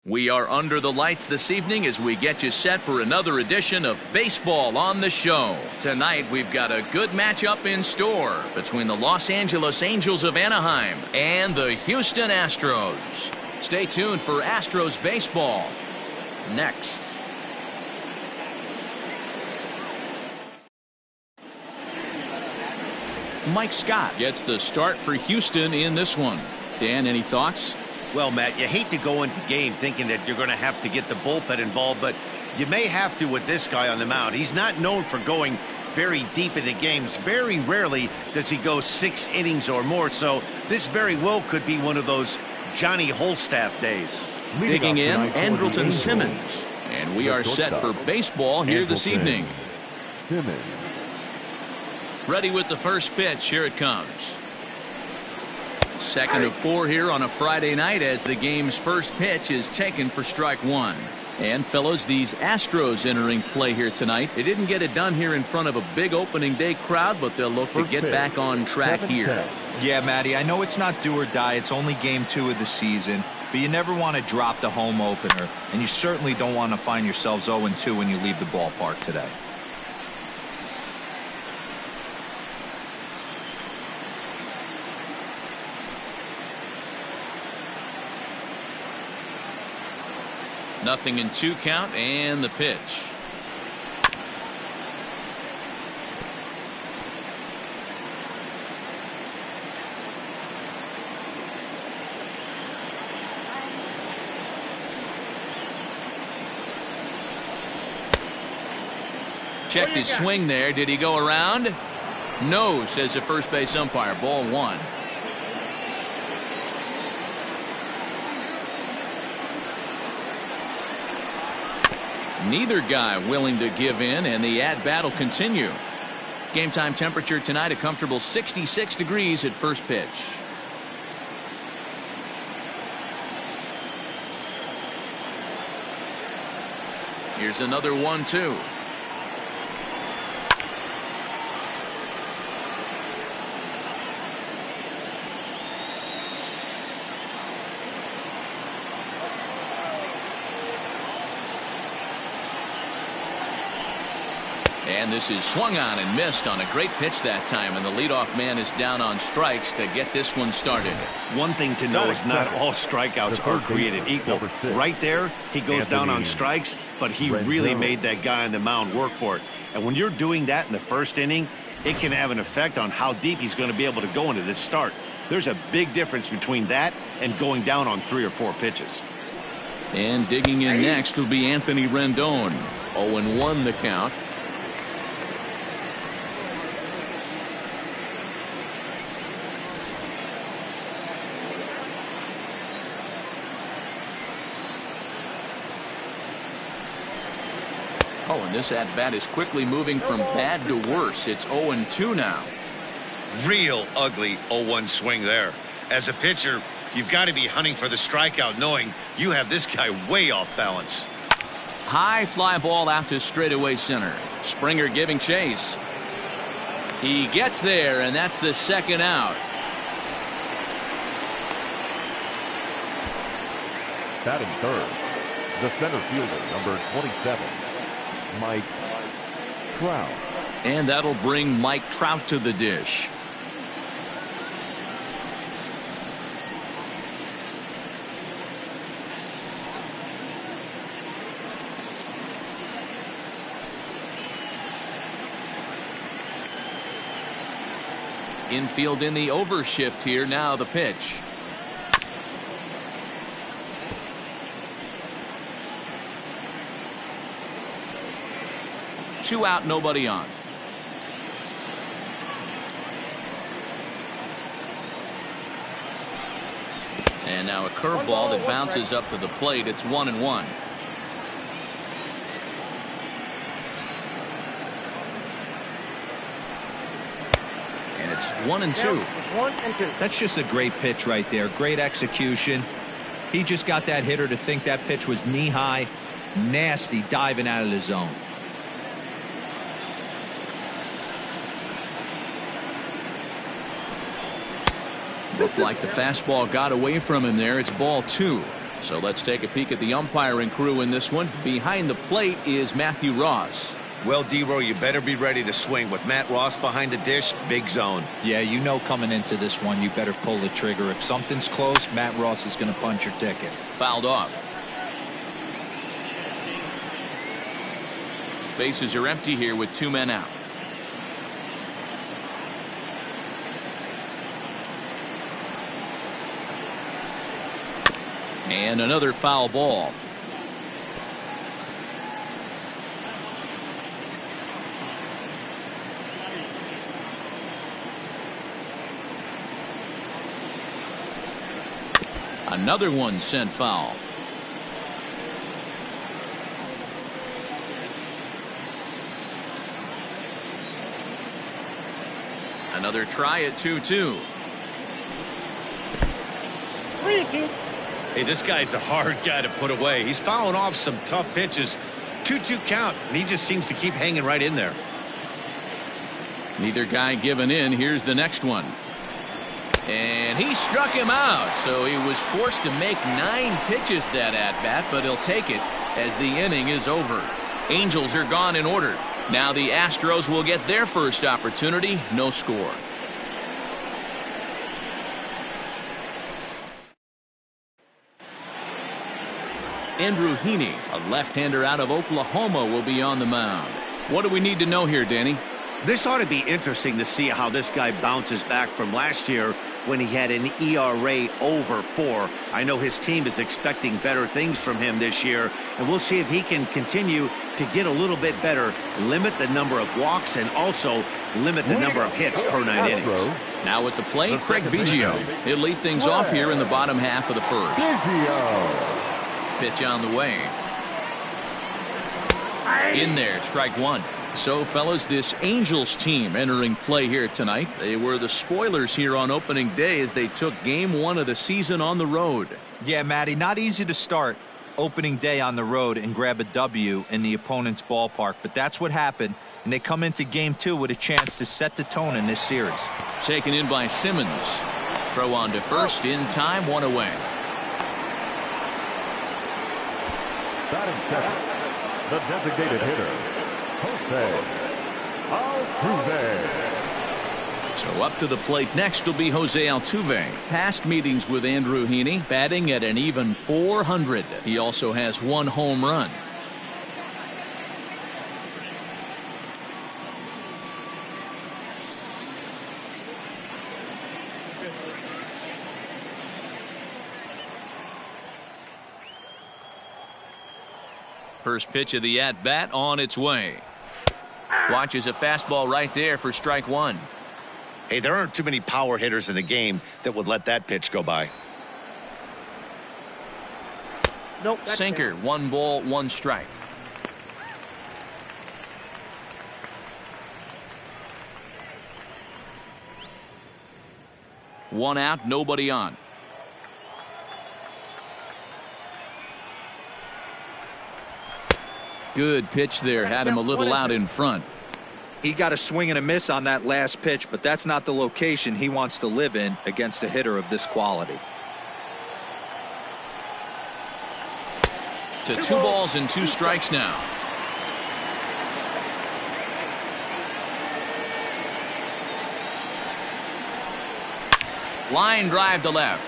We are under the lights this evening as we get you set for another edition of Baseball on the Show. Tonight we've got a good matchup in store between the Los Angeles Angels of Anaheim and the Houston Astros. Stay tuned for Astros baseball next. Mike Scott gets the start for Houston in this one. Dan, any thoughts? Well, Matt, you hate to go into game thinking that you're going to have to get the bullpen involved, but you may have to with this guy on the mound. He's not known for going very deep into games. Very rarely does he go 6 innings or more, so this very well could be one of those Johnny Holstaff days. Digging in, Andrelton Simmons. And we are set for baseball here this evening. Ready with the first pitch. Here it comes. Second of 4 here on a Friday night as the game's first pitch is taken for strike one. And fellows, these Astros entering play here tonight. They didn't get it done here in front of a big opening day crowd, but they'll look to get back on track here. Yeah, Matty, I know it's not do or die. It's only game 2 of the season, but you never want to drop the home opener, and you certainly don't want to find yourselves 0-2 when you leave the ballpark today. Nothing in 2 count, and the pitch. Checked his swing there. Did he go around? No, says the first base umpire. Ball 1. Neither guy willing to give in, and the at-bat will continue. Game time temperature tonight a comfortable 66 degrees at first pitch. Here's another 1-2. And this is swung on and missed on a great pitch that time, and the leadoff man is down on strikes to get this one started. One thing to know is not all strikeouts are created equal. Right there, he goes down on strikes, but he really made that guy on the mound work for it. And when you're doing that in the first inning, it can have an effect on how deep he's going to be able to go into this start. There's a big difference between that and going down on 3 or 4 pitches. And digging in next will be Anthony Rendon. 0-1 the count. Oh, and this at-bat is quickly moving from bad to worse. It's 0-2 now. Real ugly 0-1 swing there. As a pitcher, you've got to be hunting for the strikeout, knowing you have this guy way off balance. High fly ball out to straightaway center. Springer giving chase. He gets there, and that's the second out. Batting third, the center fielder, number 27. Mike Trout. And that'll bring Mike Trout to the dish. Infield in the overshift here. Now the pitch. 2 out, nobody on. And now a curveball that bounces up to the plate. It's 1-1. And it's 1-2. That's just a great pitch right there. Great execution. He just got that hitter to think that pitch was knee high. Nasty diving out of the zone. Looked like the fastball got away from him there. It's ball 2. So let's take a peek at the umpiring crew in this one. Behind the plate is Matthew Ross. Well, D-Row, you better be ready to swing. With Matt Ross behind the dish, big zone. Yeah, you know coming into this one, you better pull the trigger. If something's close, Matt Ross is going to punch your ticket. Fouled off. Bases are empty here with 2 men out. And another foul ball. Another one sent foul. Another try at 2-2. Hey, this guy's a hard guy to put away. He's fouling off some tough pitches. 2-2 count, and he just seems to keep hanging right in there. Neither guy giving in. Here's the next one. And he struck him out, so he was forced to make 9 pitches that at-bat, but he'll take it as the inning is over. Angels are gone in order. Now the Astros will get their first opportunity. No score. Andrew Heaney, a left-hander out of Oklahoma, will be on the mound. What do we need to know here, Danny? This ought to be interesting to see how this guy bounces back from last year when he had an ERA over 4. I know his team is expecting better things from him this year, and we'll see if he can continue to get a little bit better, limit the number of walks, and also limit the number of hits per 9 innings. Now at the plate, Craig Biggio. He'll lead things off here in the bottom half of the first. Pitch on the way. In there, strike 1. So, fellas, this Angels team entering play here tonight. They were the spoilers here on opening day as they took game 1 of the season on the road. Yeah, Matty, not easy to start opening day on the road and grab a W in the opponent's ballpark, but that's what happened, and they come into game 2 with a chance to set the tone in this series. Taken in by Simmons. Throw on to first, in time, 1 away. Batting second, the designated hitter, Jose Altuve. So up to the plate next will be Jose Altuve. Past meetings with Andrew Heaney, batting at an even .400. He also has 1 home run. First pitch of the at-bat on its way. Watches a fastball right there for strike 1. Hey, there aren't too many power hitters in the game that would let that pitch go by. Nope. Sinker, 1 ball, 1 strike. One out, nobody on. Good pitch there, had him a little out in front. He got a swing and a miss on that last pitch, but that's not the location he wants to live in against a hitter of this quality. To 2 balls and 2 strikes now. Line drive to left.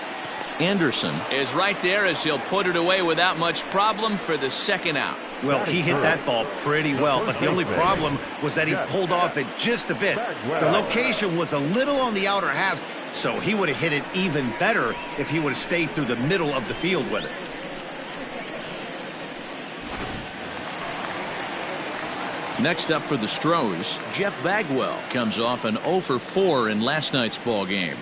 Anderson is right there as he'll put it away without much problem for the second out. Well, he hit that ball pretty well, but the only problem was that he pulled off it just a bit. The location was a little on the outer half, so he would have hit it even better if he would have stayed through the middle of the field with it. Next up for the Stros, Jeff Bagwell comes off an 0 for 4 in last night's ball game.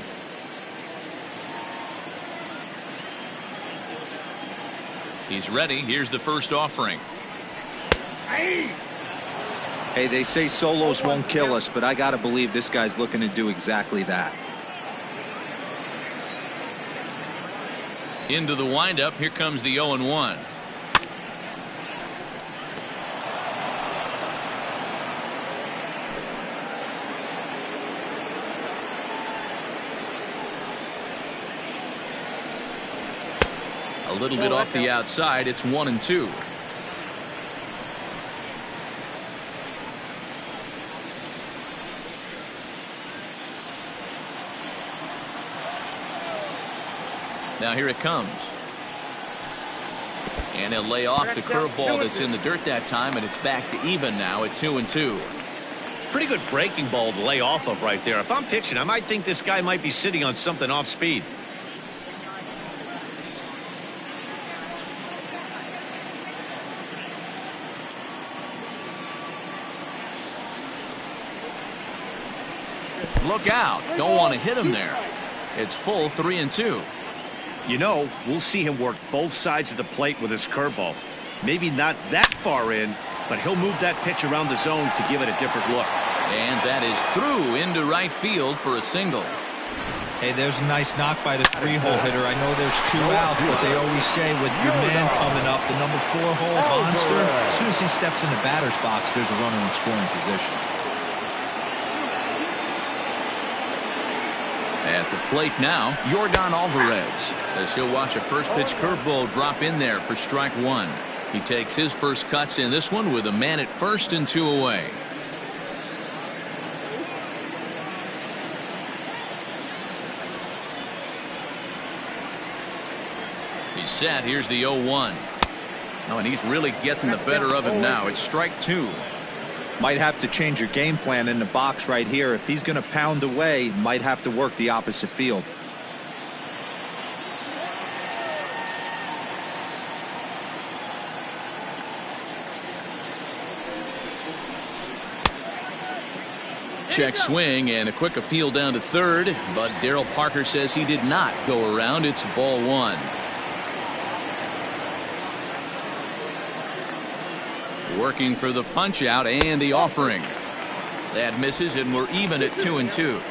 He's ready. Here's the first offering. Hey, they say solos won't kill us, but I got to believe this guy's looking to do exactly that. Into the windup. Here comes the 0-1. A little bit off the outside. It's 1-2. Now here it comes. And he'll lay off the curveball that's in the dirt that time, and it's back to even now at 2-2. Pretty good breaking ball to lay off of right there. If I'm pitching, I might think this guy might be sitting on something off speed. Look out. Don't want to hit him there. It's full 3-2. You know, we'll see him work both sides of the plate with his curveball. Maybe not that far in, but he'll move that pitch around the zone to give it a different look. And that is through into right field for a single. Hey, there's a nice knock by the 3-hole hitter. I know there's 2 outs, but they always say with your man coming up, the number 4-hole monster, as soon as he steps in the batter's box, there's a runner in scoring position. At the plate now, Yordan Alvarez, as he'll watch a first pitch curveball drop in there for strike 1. He takes his first cuts in this one with a man at first and 2 away. He's set. Here's the 0-1. Oh, and he's really getting the better of him now. It's strike 2. Might have to change your game plan in the box right here. If he's going to pound away, might have to work the opposite field. Check swing and a quick appeal down to third, but Darryl Parker says he did not go around. It's ball 1. Working for the punch out and the offering. That misses, and we're even at 2-2.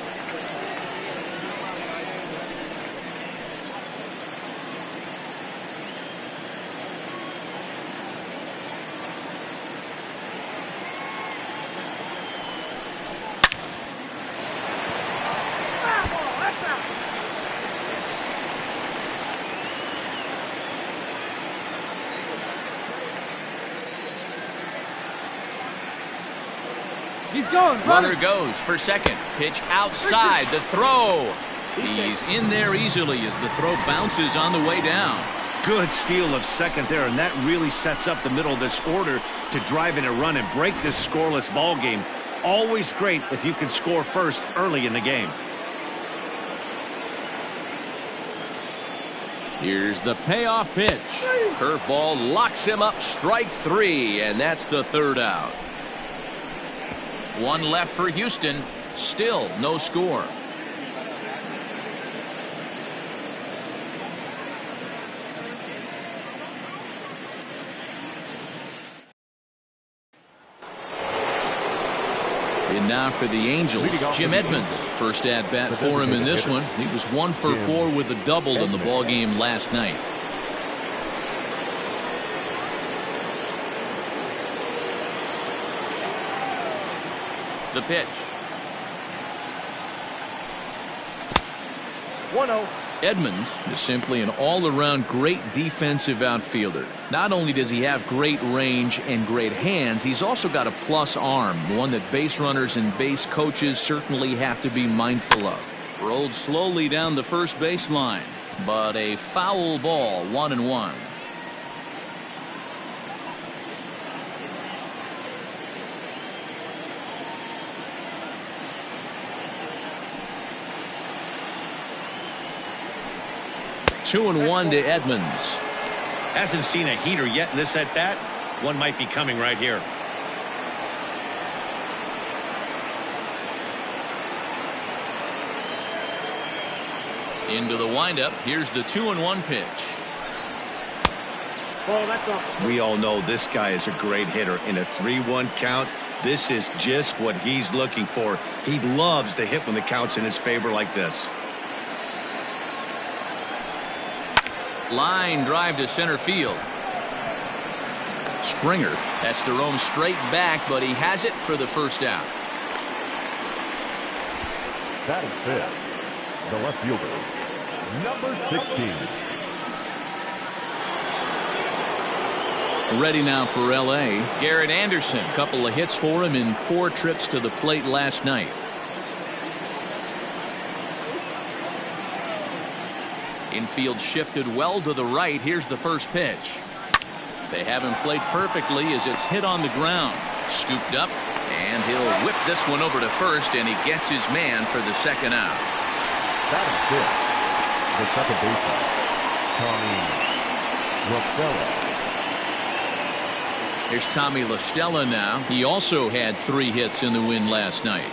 He's going. Runner goes for second. Pitch outside. The throw. He's in there easily as the throw bounces on the way down. Good steal of second there, and that really sets up the middle of this order to drive in a run and break this scoreless ball game. Always great if you can score first early in the game. Here's the payoff pitch. Curveball locks him up. Strike 3, and that's the third out. One left for Houston. Still no score. And now for the Angels, Jim Edmonds. First at bat for him in this one. He was 1 for 4 with a double in the ball game last night. The pitch. 1-0. Edmonds is simply an all-around great defensive outfielder. Not only does he have great range and great hands, he's also got a plus arm, one that base runners and base coaches certainly have to be mindful of. Rolled slowly down the first baseline, but a foul ball, 1-1. Two and 1 to Edmonds. Hasn't seen a heater yet in this at bat. One might be coming right here. Into the windup. Here's the 2-1 pitch. We all know this guy is a great hitter. In a 3-1 count, this is just what he's looking for. He loves to hit when the count's in his favor like this. Line drive to center field. Springer has to roam straight back, but he has it for the first out. That is fifth. The left fielder, number 16. Ready now for L.A. Garrett Anderson. A couple of hits for him in 4 trips to the plate last night. Infield shifted well to the right. Here's the first pitch. They haven't played perfectly as it's hit on the ground. Scooped up, and he'll whip this one over to first, and he gets his man for the second out. That is the second baseman, Tommy Rockwell. Here's Tommy La Stella now. He also had 3 hits in the win last night.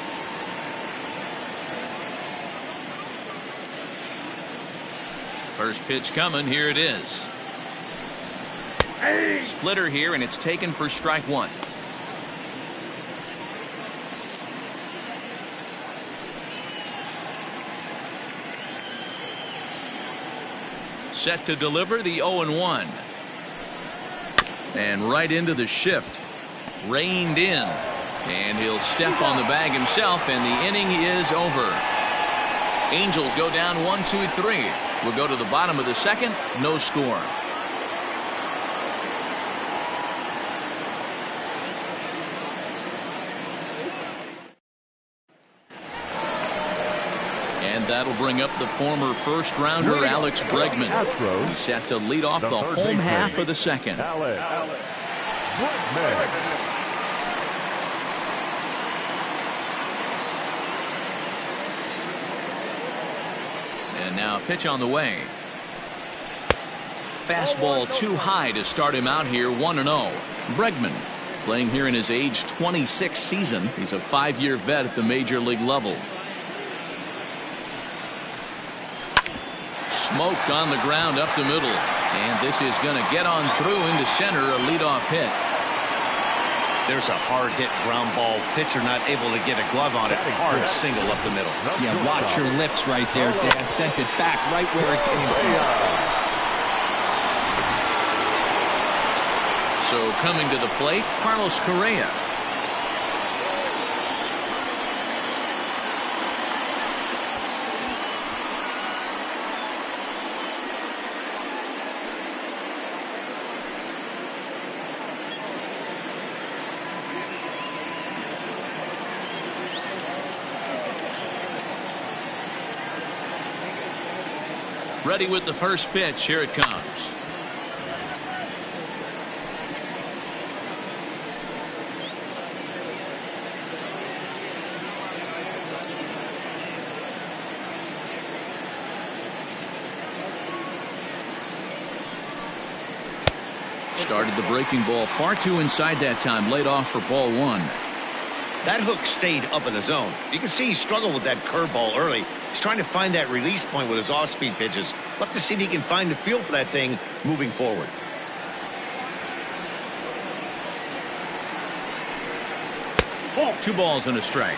First pitch coming. Here it is. Splitter here, and it's taken for strike 1. Set to deliver the 0-1. And right into the shift. Reined in. And he'll step on the bag himself, and the inning is over. Angels go down 1-2-3. We'll go to the bottom of the second. No score. And that'll bring up the former first-rounder Alex Bregman. Astros. He's set to lead off the home half of the second. Alex Bregman. And now a pitch on the way. Fastball too high to start him out here 1-0. Bregman playing here in his age 26 season. He's a 5-year vet at the major league level. Smoke on the ground up the middle. And this is going to get on through into center, a leadoff hit. There's a hard hit ground ball. Pitcher not able to get a glove on it. Hard single up the middle. Yeah, watch your lips right there, Dad. Sent it back right where it came from. So coming to the plate, Carlos Correa. Ready with the first pitch. Here it comes. Started the breaking ball far too inside that time. Laid off for ball 1. That hook stayed up in the zone. You can see he struggled with that curveball early. He's trying to find that release point with his off-speed pitches. We'll have to see if he can find the feel for that thing moving forward. Ball. 2 balls and a strike.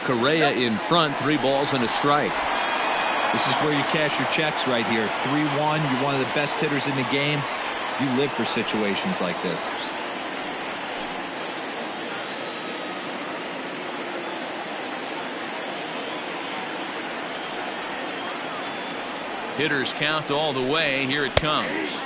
Correa in front. 3 balls and a strike. This is where you cash your checks right here. 3-1. You're one of the best hitters in the game. You live for situations like this. Hitters count all the way. Here it comes.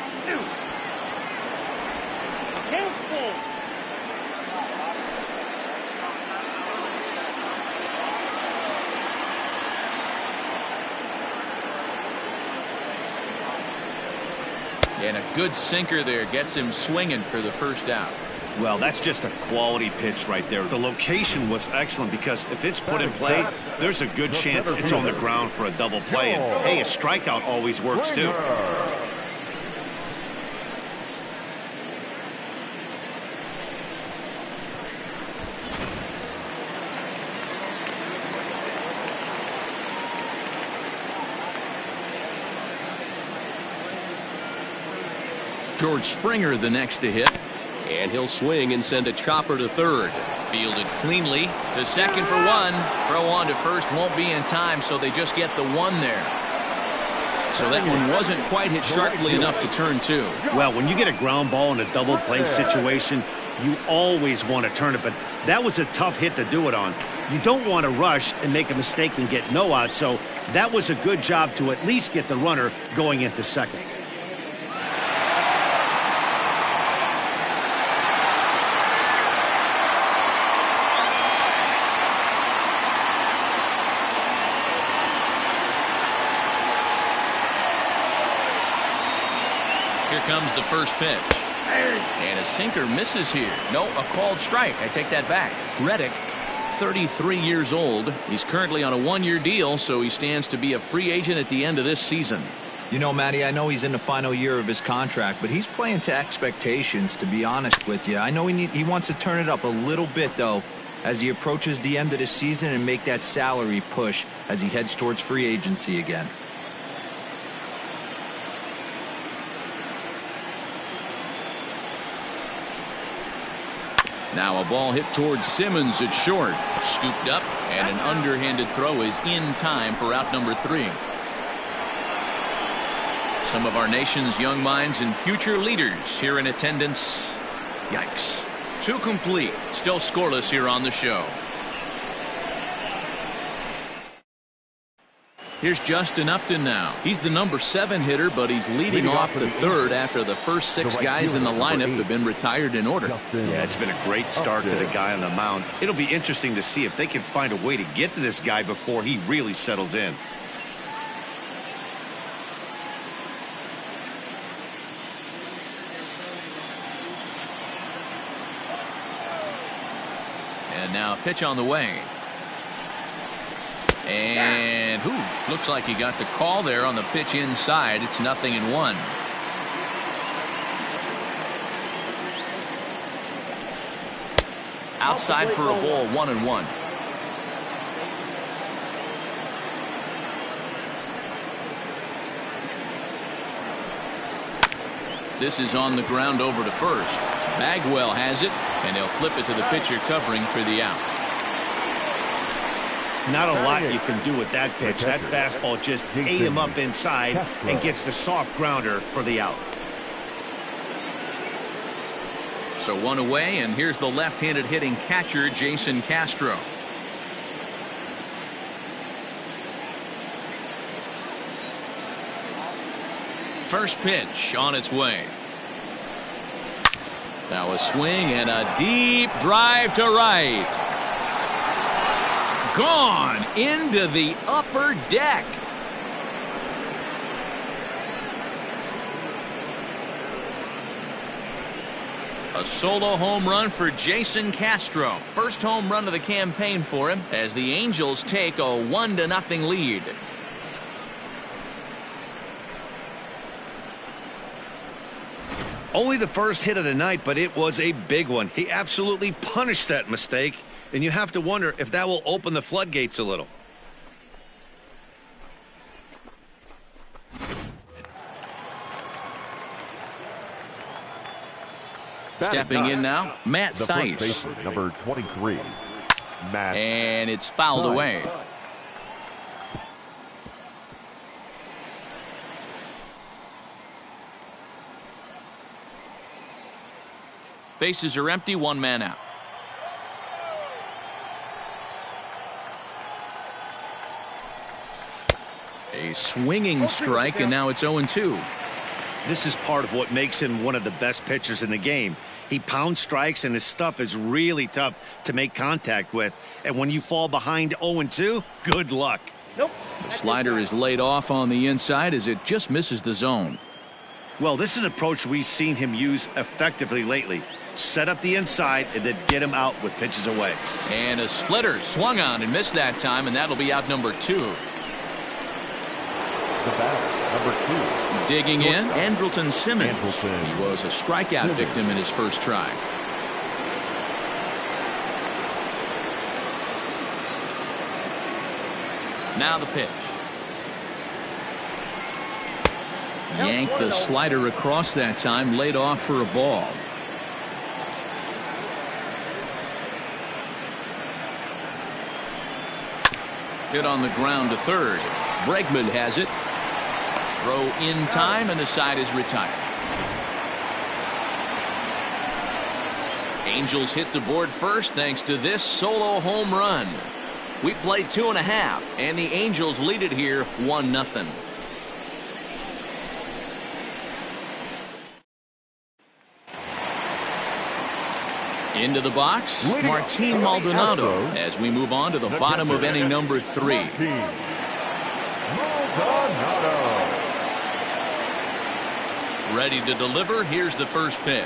And a good sinker there gets him swinging for the first out. Well, that's just a quality pitch right there. The location was excellent because if it's put in play, there's a good chance it's on the ground for a double play. And hey, a strikeout always works too. George Springer the next to hit. And he'll swing and send a chopper to third. Fielded cleanly to second for 1. Throw on to first won't be in time, so they just get the 1 there. So that one wasn't quite hit sharply enough to turn 2. Well, when you get a ground ball in a double play situation, you always want to turn it, but that was a tough hit to do it on. You don't want to rush and make a mistake and get no out, so that was a good job to at least get the runner going into second. Here comes the first pitch. And a sinker misses here. No, a called strike. I take that back. Reddick, 33 years old. He's currently on a one-year deal, so he stands to be a free agent at the end of this season. You know, Matty, I know he's in the final year of his contract, but he's playing to expectations, to be honest with you. I know he wants to turn it up a little bit, though, as he approaches the end of the season and make that salary push as he heads towards free agency again. Now a ball hit towards Simmons at short. Scooped up, and an underhanded throw is in time for out number 3. Some of our nation's young minds and future leaders here in attendance. Yikes. 2 complete. Still scoreless here on the show. Here's Justin Upton now. He's the number 7 hitter, but he's leading off the third after the first 6 guys in the lineup have been retired in order. Yeah, it's been a great start to the guy on the mound. It'll be interesting to see if they can find a way to get to this guy before he really settles in. And now a pitch on the way. And looks like he got the call there on the pitch inside. It's 0-1. Outside for a ball, 1-1. This is on the ground over to first. Bagwell has it, and they'll flip it to the pitcher covering for the out. Not a lot you can do with that pitch. That fastball just ate him up inside and gets the soft grounder for the out. So 1 away, and here's the left-handed hitting catcher, Jason Castro. First pitch on its way. Now a swing and a deep drive to right. Gone into the upper deck. A solo home run for Jason Castro. First home run of the campaign for him as the Angels take a 1-0 lead. Only the first hit of the night, but it was a big one. He absolutely punished that mistake, and you have to wonder if that will open the floodgates a little. Stepping in now, Matt Thaiss. Number 23, Matt. And it's fouled away. Bases are empty, 1 man out. A swinging strike, and now it's 0-2. This is part of what makes him one of the best pitchers in the game. He pounds strikes, and his stuff is really tough to make contact with. And when you fall behind 0-2, good luck. Nope. The slider is laid off on the inside as it just misses the zone. Well, this is an approach we've seen him use effectively lately. Set up the inside and then get him out with pitches away. And a splitter swung on and missed that time, and that'll be out number 2. The batter, number 2. Digging in, Andrelton Simmons. Andrelton. He was a strikeout victim in his first try. Now the pitch. Yanked the slider across that time, laid off for a ball. Hit on the ground to third. Bregman has it. Throw in time, and the side is retired. Angels hit the board first thanks to this solo home run. We played 2.5, and the Angels lead it here 1-0. Into the box, Martin Maldonado as we move on to the bottom of inning number 3. Ready to deliver. Here's the first pitch.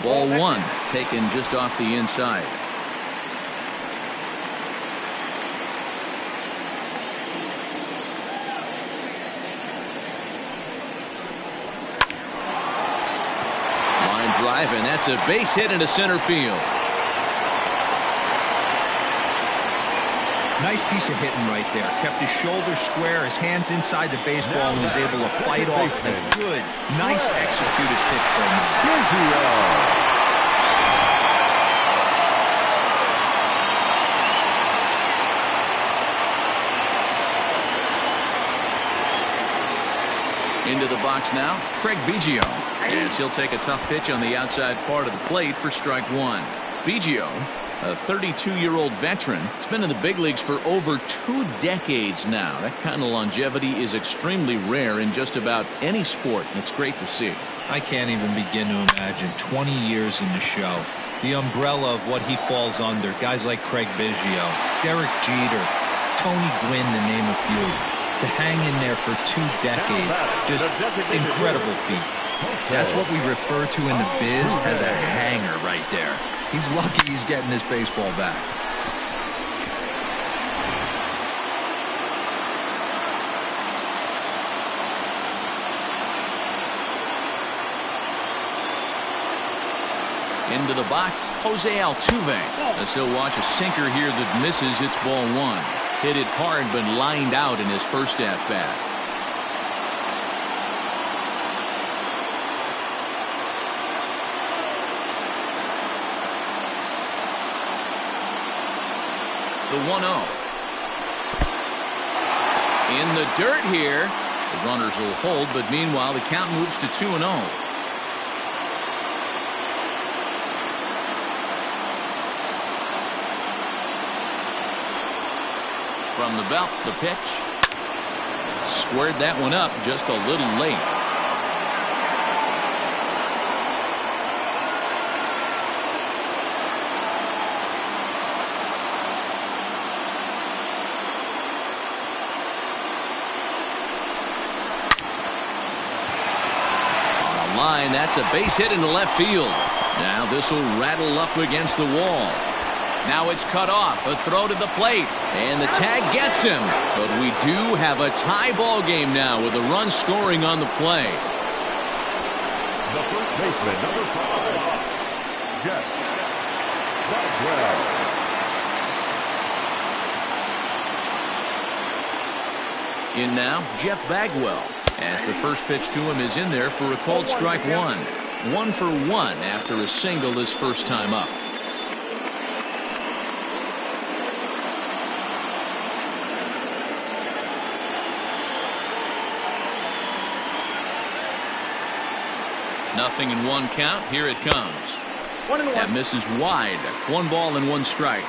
Ball 1, taken just off the inside. Line drive, and that's a base hit into center field. Nice piece of hitting right there. Kept his shoulders square, his hands inside the baseball, and was able to fight off a good, nice executed pitch for him. Into the box now, Craig Biggio, as he'll take a tough pitch on the outside part of the plate for strike 1. Biggio, a 32-year-old veteran, has been in the big leagues for over 2 decades now. That kind of longevity is extremely rare in just about any sport, and it's great to see. I can't even begin to imagine 20 years in the show. The umbrella of what he falls under. Guys like Craig Biggio, Derek Jeter, Tony Gwynn, to name a few. To hang in there for 2 decades, just incredible feat. That's what we refer to in the biz as a hanger right there. He's lucky he's getting this baseball back. Into the box, Jose Altuve, as he'll watch a sinker here that misses. It's ball 1. Hit it hard, but lined out in his first at-bat. The 1-0. In the dirt here. The runners will hold, but meanwhile the count moves to 2-0. From the belt, the pitch. Squared that one up just a little late. On a line, that's a base hit into left field. Now this will rattle up against the wall. Now it's cut off. A throw to the plate. And the tag gets him. But we do have a tie ball game now with a run scoring on the play. The first baseman, number 5, Jeff Bagwell. In now, Jeff Bagwell, as the first pitch to him is in there for a called strike 1. 1 for 1 after a single his first time up. Nothing in 1 count. Here it comes. That misses wide. 1 ball and 1 strike.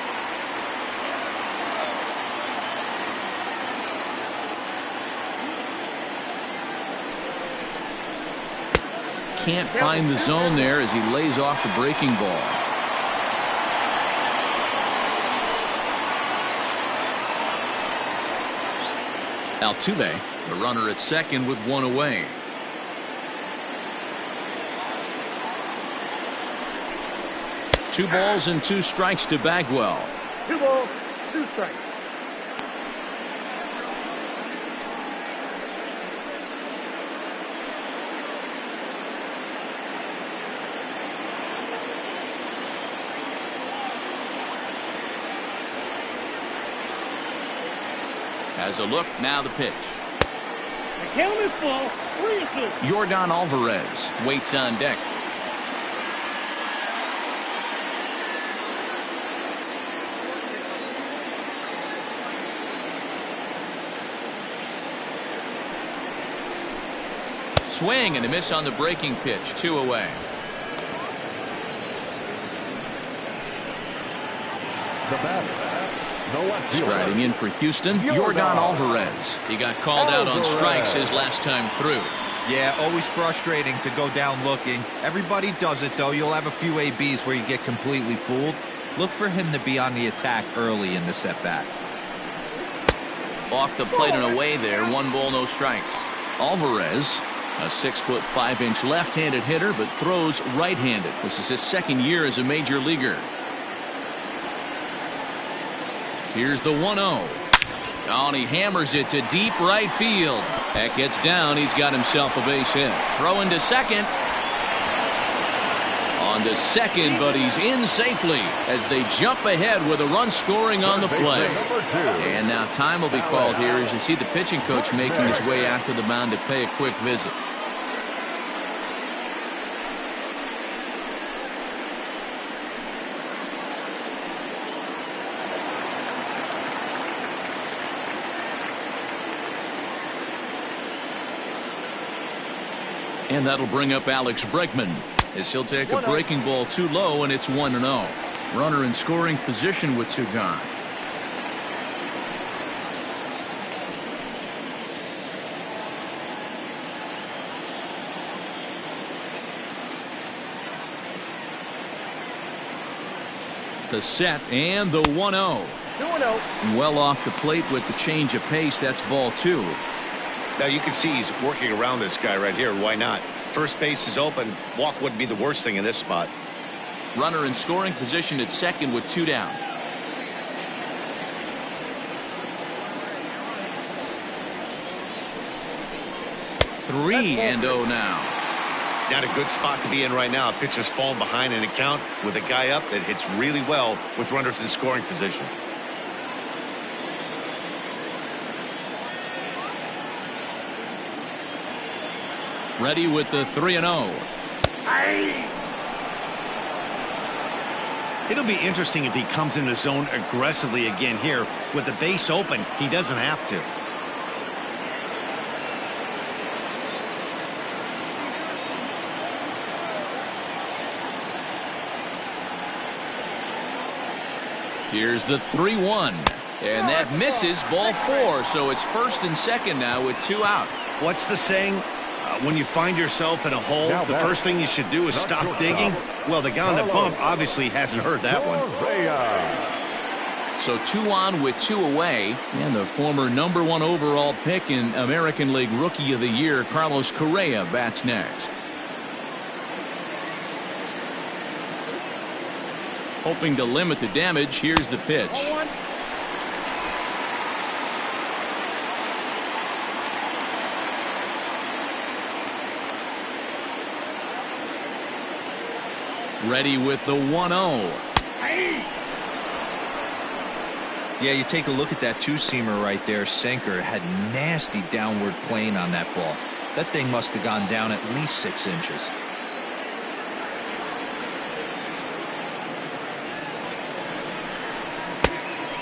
Can't find the zone there as he lays off the breaking ball. Altuve, the runner at second with 1 away. Two balls and 2 strikes to Bagwell. 2 balls, 2 strikes. Has a look, now the pitch. The count is full. 3-2. Yordan Alvarez waits on deck. swing and a miss on the breaking pitch. 2 away. The batter. Striding in for Houston, Yordan Alvarez. He got called out on strikes his last time through. Yeah, always frustrating to go down looking. Everybody does it, though. You'll have a few ABs where you get completely fooled. Look for him to be on the attack early in this at-bat. Off the plate and away there. 1 ball, no strikes. Alvarez, a 6'5" left-handed hitter, but throws right-handed. This is his second year as a major leaguer. Here's the 1-0. Oh, and he hammers it to deep right field. That gets down. He's got himself a base hit. Throwing to second. On to second, but he's in safely as they jump ahead with a run scoring on the play. And now time will be called here as you see the pitching coach making his way out to the mound to pay a quick visit. And that'll bring up Alex Bregman as he'll take a breaking ball too low, and it's 1-0. Runner in scoring position with 2 gone. The set and the 1-0. 2-0. Well off the plate with the change of pace. That's ball 2. Now you can see he's working around this guy right here. Why not? First base is open. Walk wouldn't be the worst thing in this spot. Runner in scoring position at second with 2 down. Three and 0 now. Not a good spot to be in right now. Pitcher's falling behind in the count with a guy up that hits really well with runners in scoring position. Ready with the 3-0. It'll be interesting if he comes in the zone aggressively again here. With the base open, he doesn't have to. Here's the 3-1. And that misses, ball 4. So it's first and second now with 2 out. What's the saying? When you find yourself in a hole, the first thing you should do is stop digging. Well, the guy on the bump obviously hasn't heard that one. So 2 on with 2 away. And the former #1 overall pick in American League Rookie of the Year, Carlos Correa, bats next. Hoping to limit the damage, here's the pitch. Ready with the 1-0. Yeah, you take a look at that 2-seamer right there. Sinker had nasty downward plane on that ball. That thing must have gone down at least 6 inches.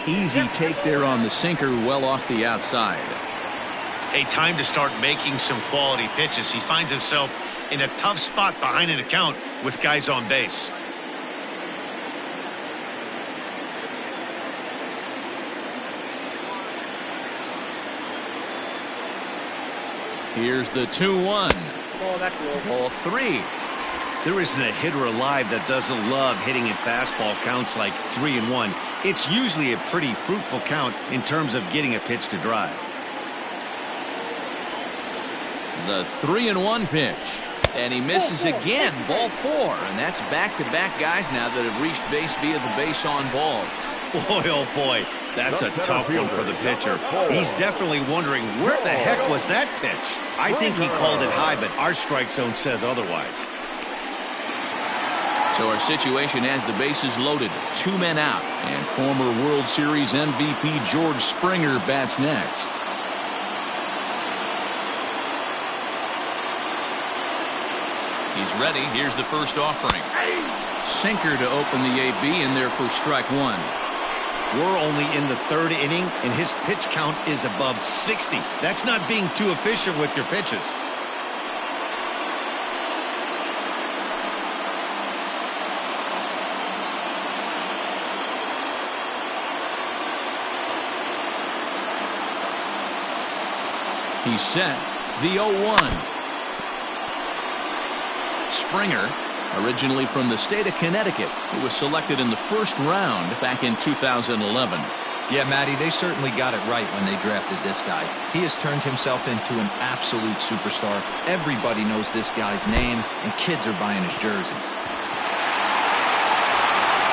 Easy take there on the sinker, well off the outside. A time to start making some quality pitches. He finds himself in a tough spot behind an account with guys on base. Here's the 2-1. Oh, that's low. Ball 3. There isn't a hitter alive that doesn't love hitting in fastball counts like 3-1. It's usually a pretty fruitful count in terms of getting a pitch to drive. The 3-1 pitch. And he misses again, ball 4. And that's back-to-back guys now that have reached base via the base on ball. Boy, oh boy, that's a tough one for the pitcher. He's definitely wondering, where the heck was that pitch? I think he called it high, but our strike zone says otherwise. So our situation has the bases loaded, 2 men out, and former World Series MVP George Springer bats next. He's ready. Here's the first offering. Sinker to open the AB, in there for strike 1. We're only in the 3rd inning, and his pitch count is above 60. That's not being too efficient with your pitches. He's set. The 0-1. Springer, originally from the state of Connecticut, who was selected in the first round back in 2011. Yeah, Matty, they certainly got it right when they drafted this guy. He has turned himself into an absolute superstar. Everybody knows this guy's name, and kids are buying his jerseys.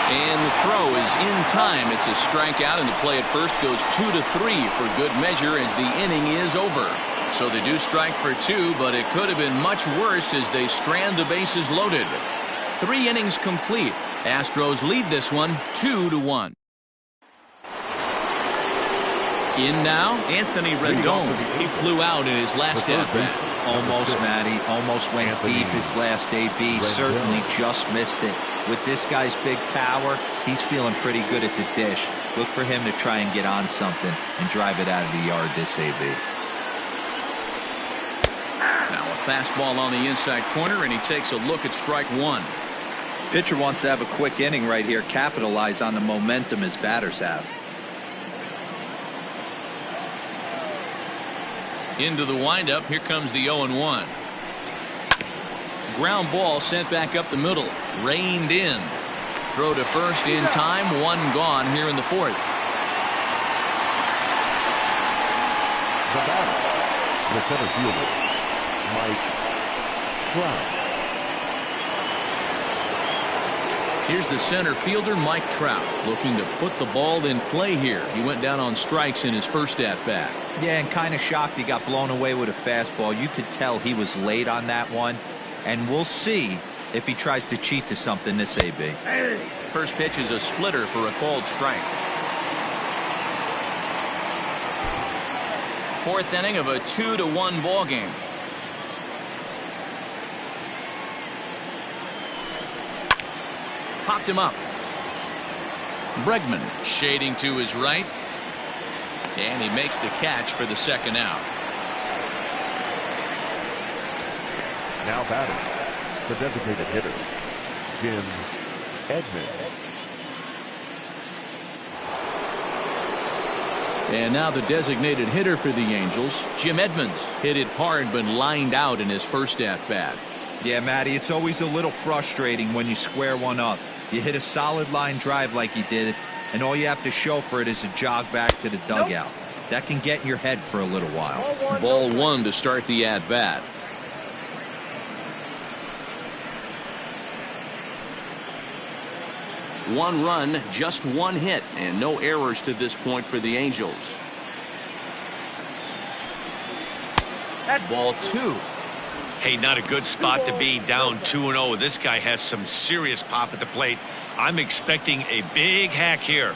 And the throw is in time. It's a strikeout, and the play at first goes 2-3 for good measure as the inning is over. So they do strike for 2, but it could have been much worse as they strand the bases loaded. 3 innings complete. Astros lead this one 2-1. In now, Anthony Rendon. He flew out in his last at-bat. Almost, Matty. Almost went deep his last AB. Certainly just missed it. With this guy's big power, he's feeling pretty good at the dish. Look for him to try and get on something and drive it out of the yard this AB. Now a fastball on the inside corner, and he takes a look at strike 1. Pitcher wants to have a quick inning right here. Capitalize on the momentum his batters have. Into the windup. Here comes the 0-1. Ground ball sent back up the middle. Reined in. Throw to first in time. 1 gone here in the 4th. The batter, the center fielder, Mike Trout. Here's the center fielder, Mike Trout, looking to put the ball in play here. He went down on strikes in his first at-bat. Yeah, and kind of shocked he got blown away with a fastball. You could tell he was late on that one. And we'll see if he tries to cheat to something this AB. First pitch is a splitter for a called strike. 4th inning of a 2-1 ball game. Popped him up. Bregman shading to his right. And he makes the catch for the second out. Now batting, the designated hitter, Jim Edmonds. And now the designated hitter for the Angels, Jim Edmonds, hit it hard but lined out in his first at-bat. Yeah, Matty, it's always a little frustrating when you square one up. You hit a solid line drive like he did, and all you have to show for it is a jog back to the dugout. That can get in your head for a little while. Ball 1 to start the at-bat. One run, just 1 hit, and no errors to this point for the Angels. Ball 2. Hey, not a good spot to be, down 2-0. This guy has some serious pop at the plate. I'm expecting a big hack here.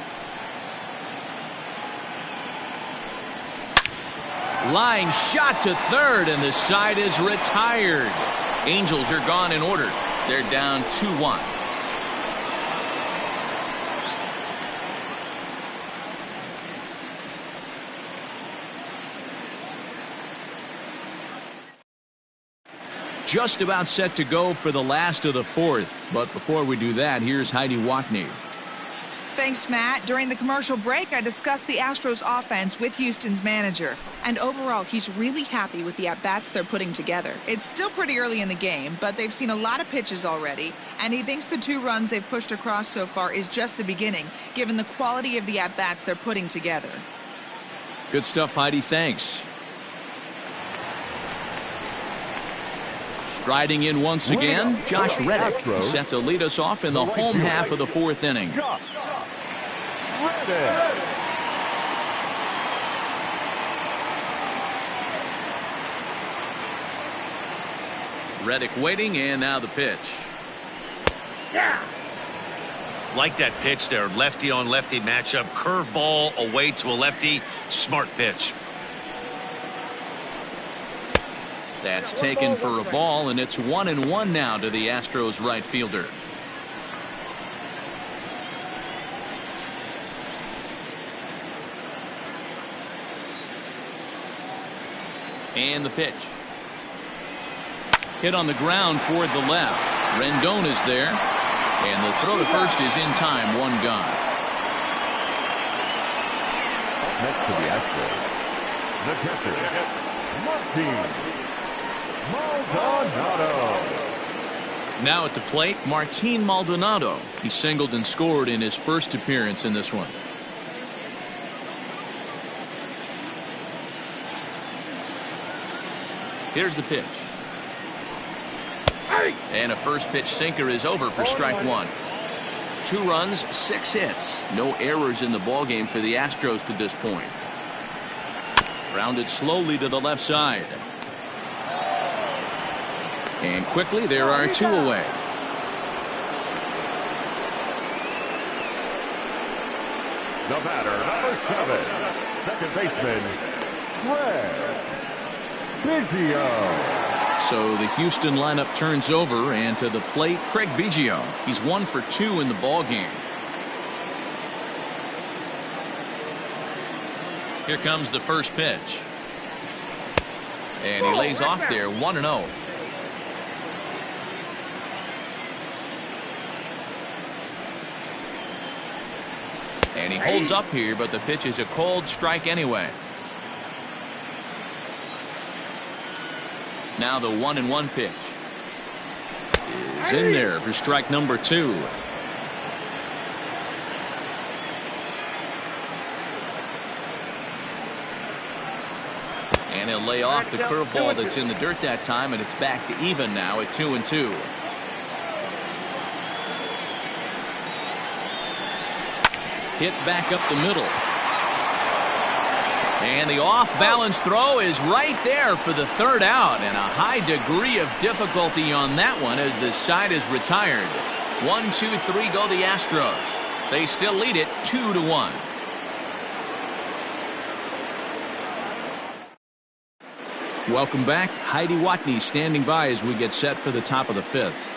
Line shot to third, and the side is retired. Angels are gone in order. They're down 2-1. Just about set to go for the last of the 4th. But before we do that, here's Heidi Watney. Thanks, Matt. During the commercial break, I discussed the Astros offense with Houston's manager. And overall, he's really happy with the at-bats they're putting together. It's still pretty early in the game, but they've seen a lot of pitches already. And he thinks the 2 runs they've pushed across so far is just the beginning, given the quality of the at-bats they're putting together. Good stuff, Heidi. Thanks. Striding in once again, Josh Reddick set to lead us off in the home half of the 4th inning. Reddick waiting, and now the pitch. Like that pitch there, lefty on lefty matchup, curveball away to a lefty, smart pitch. That's taken for a ball, and it's 1-1 now to the Astros right fielder. And the pitch. Hit on the ground toward the left. Rendon is there, and the throw to first is in time. 1 gone. Next to the Astros, the catcher, Maldonado. Now at the plate, Martin Maldonado. He singled and scored in his first appearance in this one. Here's the pitch. And a first pitch sinker is over for strike one. 2 runs, 6 hits. No errors in the ballgame for the Astros to this point. Grounded slowly to the left side. And quickly there are 2 away. The batter, number 7, second baseman, Craig Biggio. So the Houston lineup turns over, and to the plate, Craig Biggio. He's 1 for 2 in the ballgame. Here comes the first pitch. And he lays off there, 1-0. And he holds up here, but the pitch is a cold strike anyway. Now the 1-1 pitch is in there for strike number 2. And he'll lay off the curveball that's in the dirt that time, and it's back to even now at 2-2. Hit back up the middle. And the off-balance throw is right there for the 3rd out, and a high degree of difficulty on that one as the side is retired. 1, 2, 3 go the Astros. They still lead it 2-1. Welcome back. Heidi Watney standing by as we get set for the top of the 5th.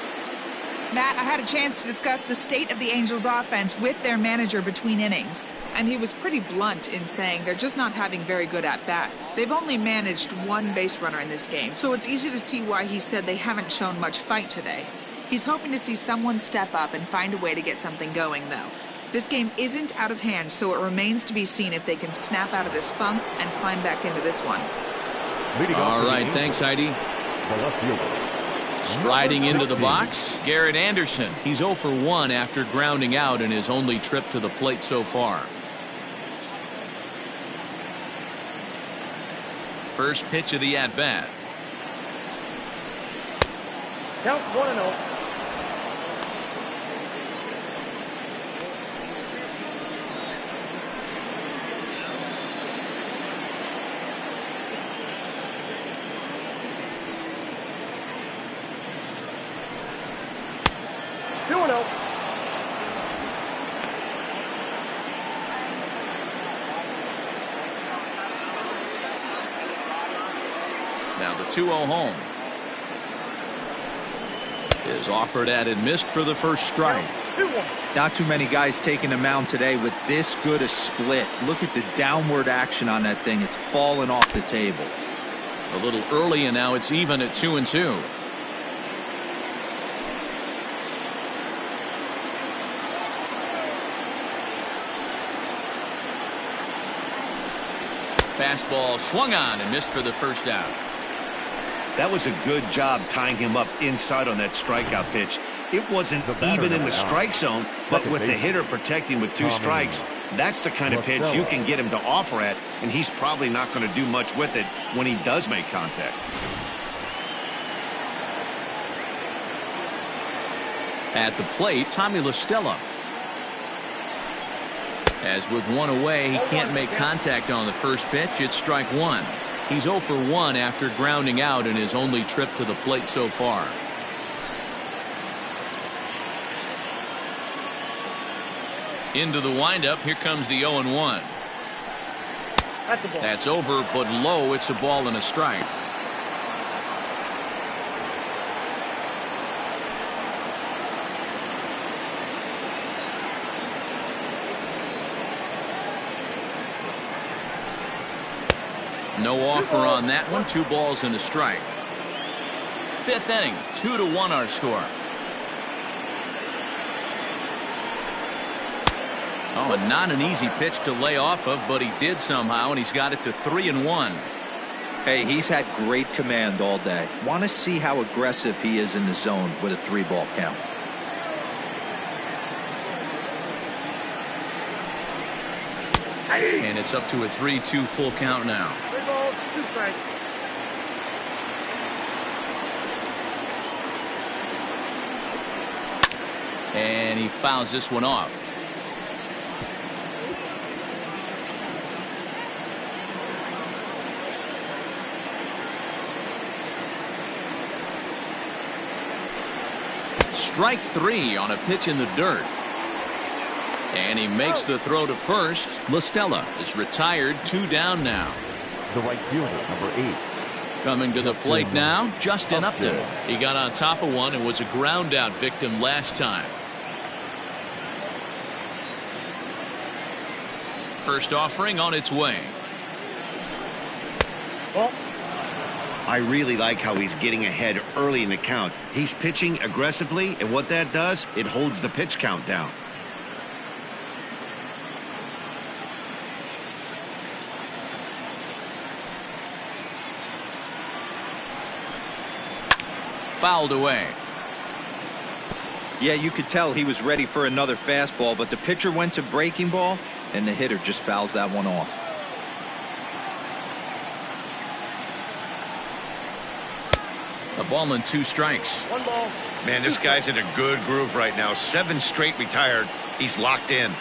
Matt, I had a chance to discuss the state of the Angels offense with their manager between innings, and he was pretty blunt in saying they're just not having very good at-bats. They've only managed 1 base runner in this game, so it's easy to see why he said they haven't shown much fight today. He's hoping to see someone step up and find a way to get something going, though. This game isn't out of hand, so it remains to be seen if they can snap out of this funk and climb back into this one. All right, thanks, Heidi. Striding into the box, Garrett Anderson. He's 0 for 1 after grounding out in his only trip to the plate so far. First pitch of the at-bat. Count 1-0. Now the 2-0 home is offered at and missed for the first strike. Not too many guys taking the mound today with this good a split. Look at the downward action on that thing. It's fallen off the table. A little early, and now it's even at 2-2. Fastball swung on and missed for the first out. That was a good job tying him up inside on that strikeout pitch. It wasn't even in the strike zone, but with the hitter protecting with 2 strikes, that's the kind of pitch you can get him to offer at, and he's probably not going to do much with it when he does make contact. At the plate, Tommy La Stella. As with 1 away, he can't make contact on the first pitch. It's strike 1. He's 0 for 1 after grounding out in his only trip to the plate so far. Into the windup. Here comes the 0-1. That's over, but low. It's a ball and a strike. No offer on that one. 2 balls and a strike. 5th inning, 2-1 our score. Oh, and not an easy pitch to lay off of, but he did somehow, and he's got it to 3-1. Hey, he's had great command all day. Want to see how aggressive he is in the zone with a 3-ball count. And it's up to a 3-2 full count now. 3 balls, 2 strikes. And he fouls this one off. Strike 3 on a pitch in the dirt. And he makes the throw to first. LaStella is retired, 2 down now. The right fielder, number 8. Coming to the plate now, Justin Upton. He got on top of one and was a ground out victim last time. First offering on its way. I really like how he's getting ahead early in the count. He's pitching aggressively, and what that does, it holds the pitch count down. Fouled away. Yeah, you could tell he was ready for another fastball, but the pitcher went to breaking ball, and the hitter just fouls that one off. A ball and 2 strikes. 1 ball. Man, this guy's in a good groove right now. 7 straight retired. He's locked in.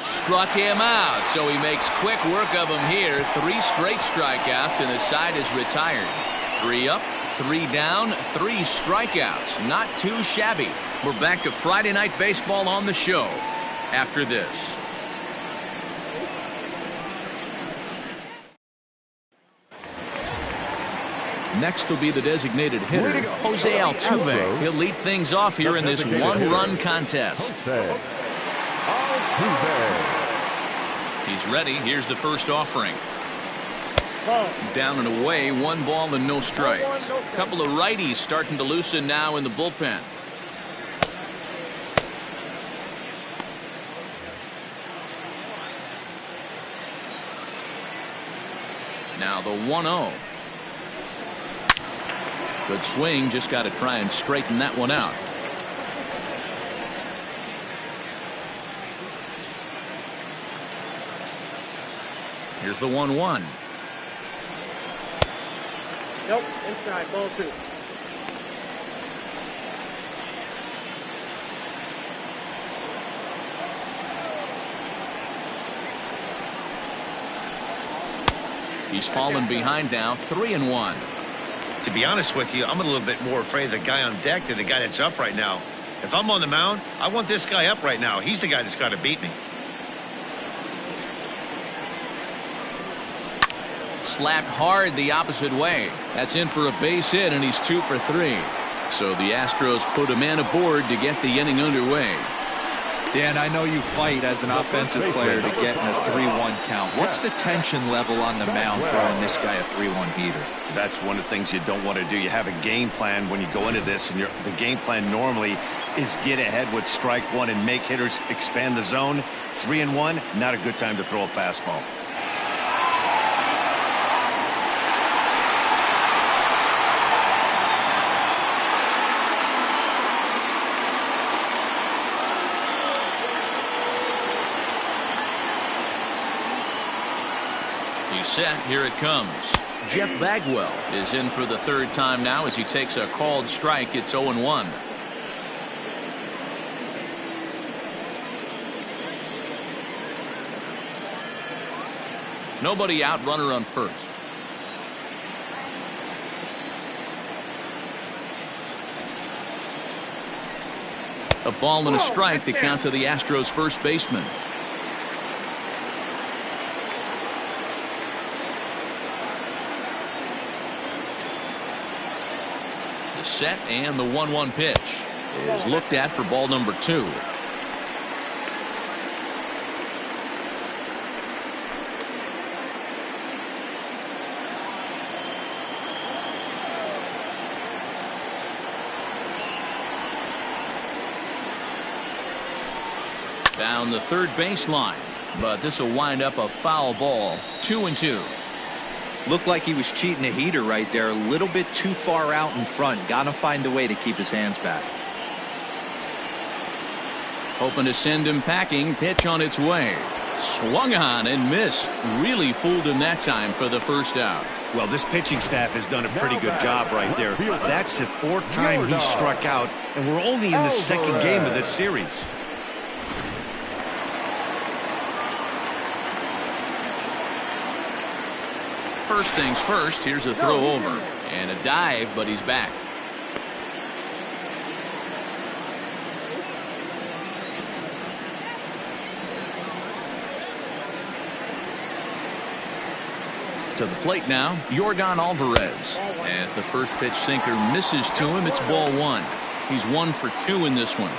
Struck him out, so he makes quick work of him here. 3 straight strikeouts, and the side is retired. 3 up, 3 down, 3 strikeouts. Not too shabby. We're back to Friday Night Baseball on the show after this. Next will be the designated hitter, Jose Altuve. He'll lead things off here in this 1-run contest. He's ready. Here's the first offering. Down and away, 1 ball and no strikes. A couple of righties starting to loosen now in the bullpen. Now the 1-0. Good swing, just got to try and straighten that one out. Here's the 1-1. Nope, inside, ball 2. He's fallen behind now, 3-1. To be honest with you, I'm a little bit more afraid of the guy on deck than the guy that's up right now. If I'm on the mound, I want this guy up right now. He's the guy that's got to beat me. Slapped hard the opposite way. That's in for a base hit, and he's 2 for 3. So the Astros put a man aboard to get the inning underway. Dan, I know you fight as an offensive player to get in a 3-1 count. What's the tension level on the mound throwing this guy a 3-1 heater? That's one of the things you don't want to do. You have a game plan when you go into this, and the game plan normally is get ahead with strike 1 and make hitters expand the zone. 3-1, not a good time to throw a fastball. Set, here it comes. Jeff Bagwell is in for the 3rd time now as he takes a called strike. It's 0-1. Nobody out, runner on first. A ball and a strike, the count to the Astros first baseman. The set and the 1-1 pitch is looked at for ball number 2. Down the third baseline. but this will wind up a foul ball. 2-2. Looked like he was cheating a heater right there. A little bit too far out in front. Got to find a way to keep his hands back. Hoping to send him packing. Pitch on its way. Swung on and missed. Really fooled him that time for the first out. Well, this pitching staff has done a pretty good job right there. That's the 4th time he struck out, and we're only in the 2nd game of this series. First things first, here's a throw over. And a dive, but he's back. To the plate now, Yordan Alvarez. As the first pitch sinker misses to him, it's ball 1. He's 1 for 2 in this one.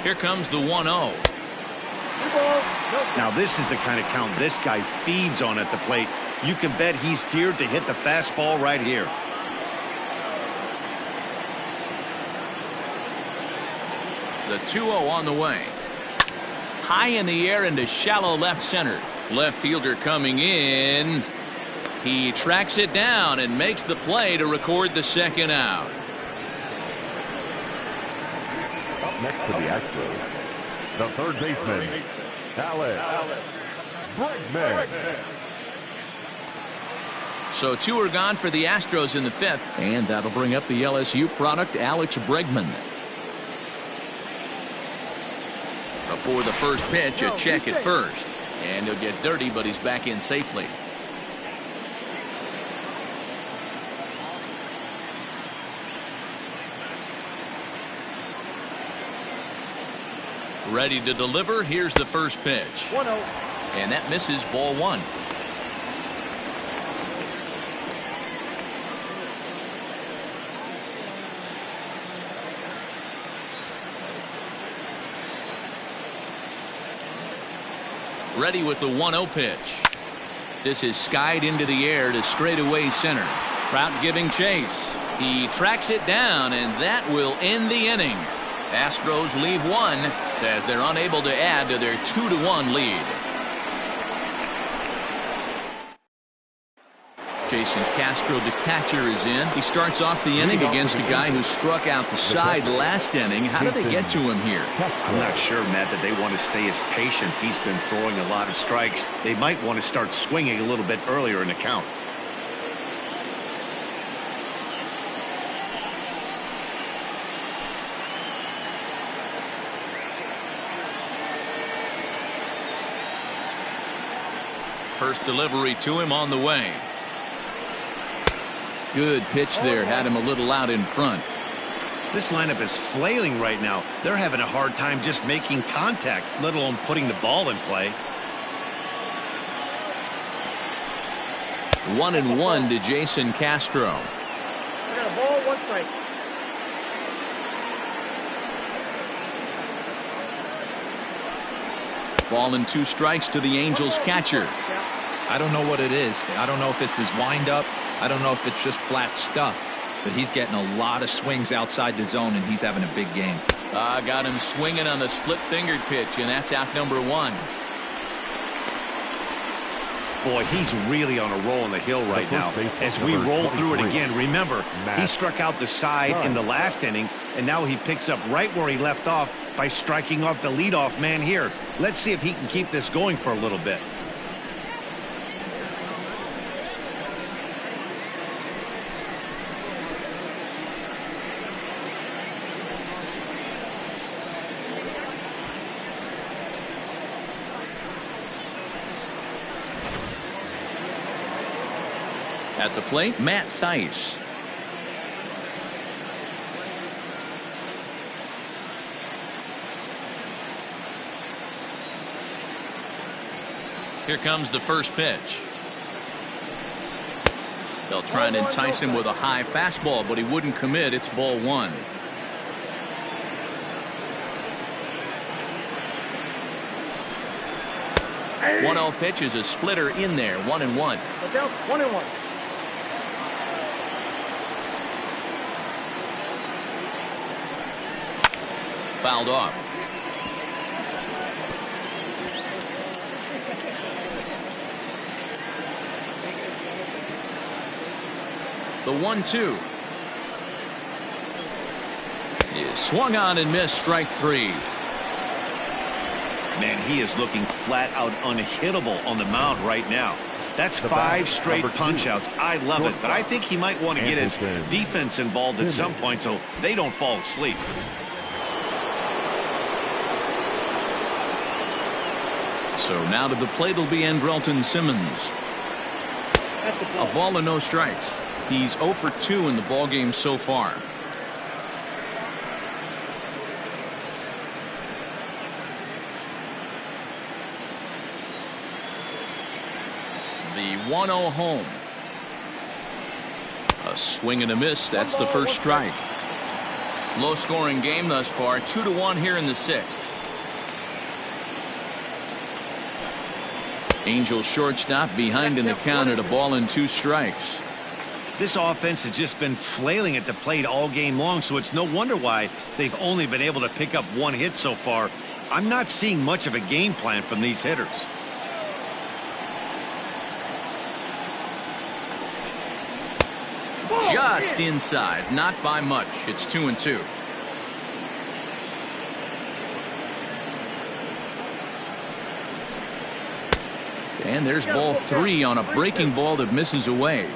Here comes the 1-0. Now this is the kind of count this guy feeds on at the plate. You can bet he's geared to hit the fastball right here. The 2-0 on the way. High in the air into shallow left center. Left fielder coming in. He tracks it down and makes the play to record the 2nd out. Up next for the Astros, the third baseman, Alex Bregman. So 2 are gone for the Astros in the 5th, and that'll bring up the LSU product, Alex Bregman. Before the first pitch, a check at first, and he'll get dirty, but he's back in safely. Ready to deliver. Here's the first pitch. 1-0. And that misses, ball 1. Ready with the 1-0 pitch. This is skied into the air to straightaway center. Trout giving chase. He tracks it down, and that will end the inning. Astros leave 1 as they're unable to add to their 2-1 lead. Jason Castro, the catcher, is in. He starts off the inning against a guy who struck out the side last inning. How did they get to him here? I'm not sure, Matt, that they want to stay as patient. He's been throwing a lot of strikes. They might want to start swinging a little bit earlier in the count. First delivery to him on the way. Good pitch there. Had him a little out in front. This lineup is flailing right now. They're having a hard time just making contact, let alone putting the ball in play. 1-1 to Jason Castro. I got a ball, 1 strike. Ball and 2 strikes to the Angels catcher. I don't know what it is. I don't know if it's his windup. I don't know if it's just flat stuff. But he's getting a lot of swings outside the zone, and he's having a big game. Got him swinging on the split-fingered pitch, and that's out number 1. Boy, he's really on a roll on the hill right now. As we roll through it again, remember, he struck out the side in the last inning, and now he picks up right where he left off by striking off the leadoff man here. Let's see if he can keep this going for a little bit. At the plate, Matt Thaiss. Here comes the first pitch. They'll try and entice him with a high fastball, but he wouldn't commit. It's ball 1. 1-0 pitch is a splitter in there, 1-1. Look out, 1-1. Fouled off. The 1-2 is swung on and missed, strike 3. Man, he is looking flat out unhittable on the mound right now. That's 5 straight punch-outs. I love it, but I think he might want to get his defense involved at some point so they don't fall asleep. So now to the plate will be Andrelton Simmons. A ball and no strikes. He's 0 for 2 in the ballgame so far. The 1-0 home. A swing and a miss. That's the first strike. Low scoring game thus far. 2-1 here in the 6th. Angels shortstop behind in the count at a ball and 2 strikes. This offense has just been flailing at the plate all game long, so it's no wonder why they've only been able to pick up 1 hit so far. I'm not seeing much of a game plan from these hitters. Just inside, not by much. It's 2-2. And there's ball 3 on a breaking ball that misses away.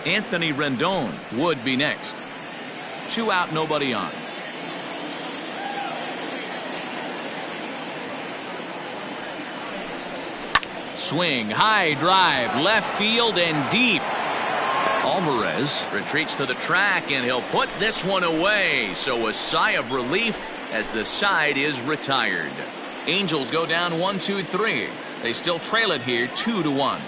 Anthony Rendon would be next. 2 out, nobody on. Swing, high drive, left field and deep. Alvarez retreats to the track and he'll put this one away. So a sigh of relief as the side is retired. Angels go down 1-2-3. They still trail it here 2-1.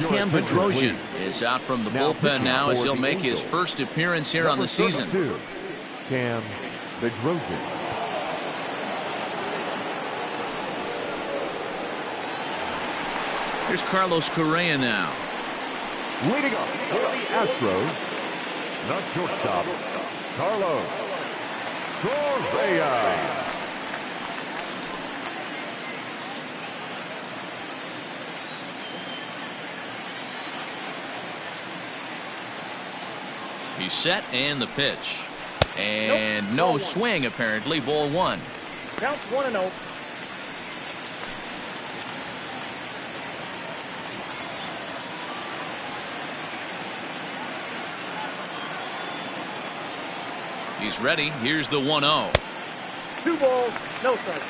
Cam Bedrosian is out from the bullpen now as he'll make his first appearance here on the season. Cam Bedrosian. Here's Carlos Correa now. Leading up for the Astros, the shortstop, Carlos Correa. He's set and the pitch. And no swing apparently. Ball 1. Count 1-0. He's ready. Here's the 1-0. 2 balls, no strikes.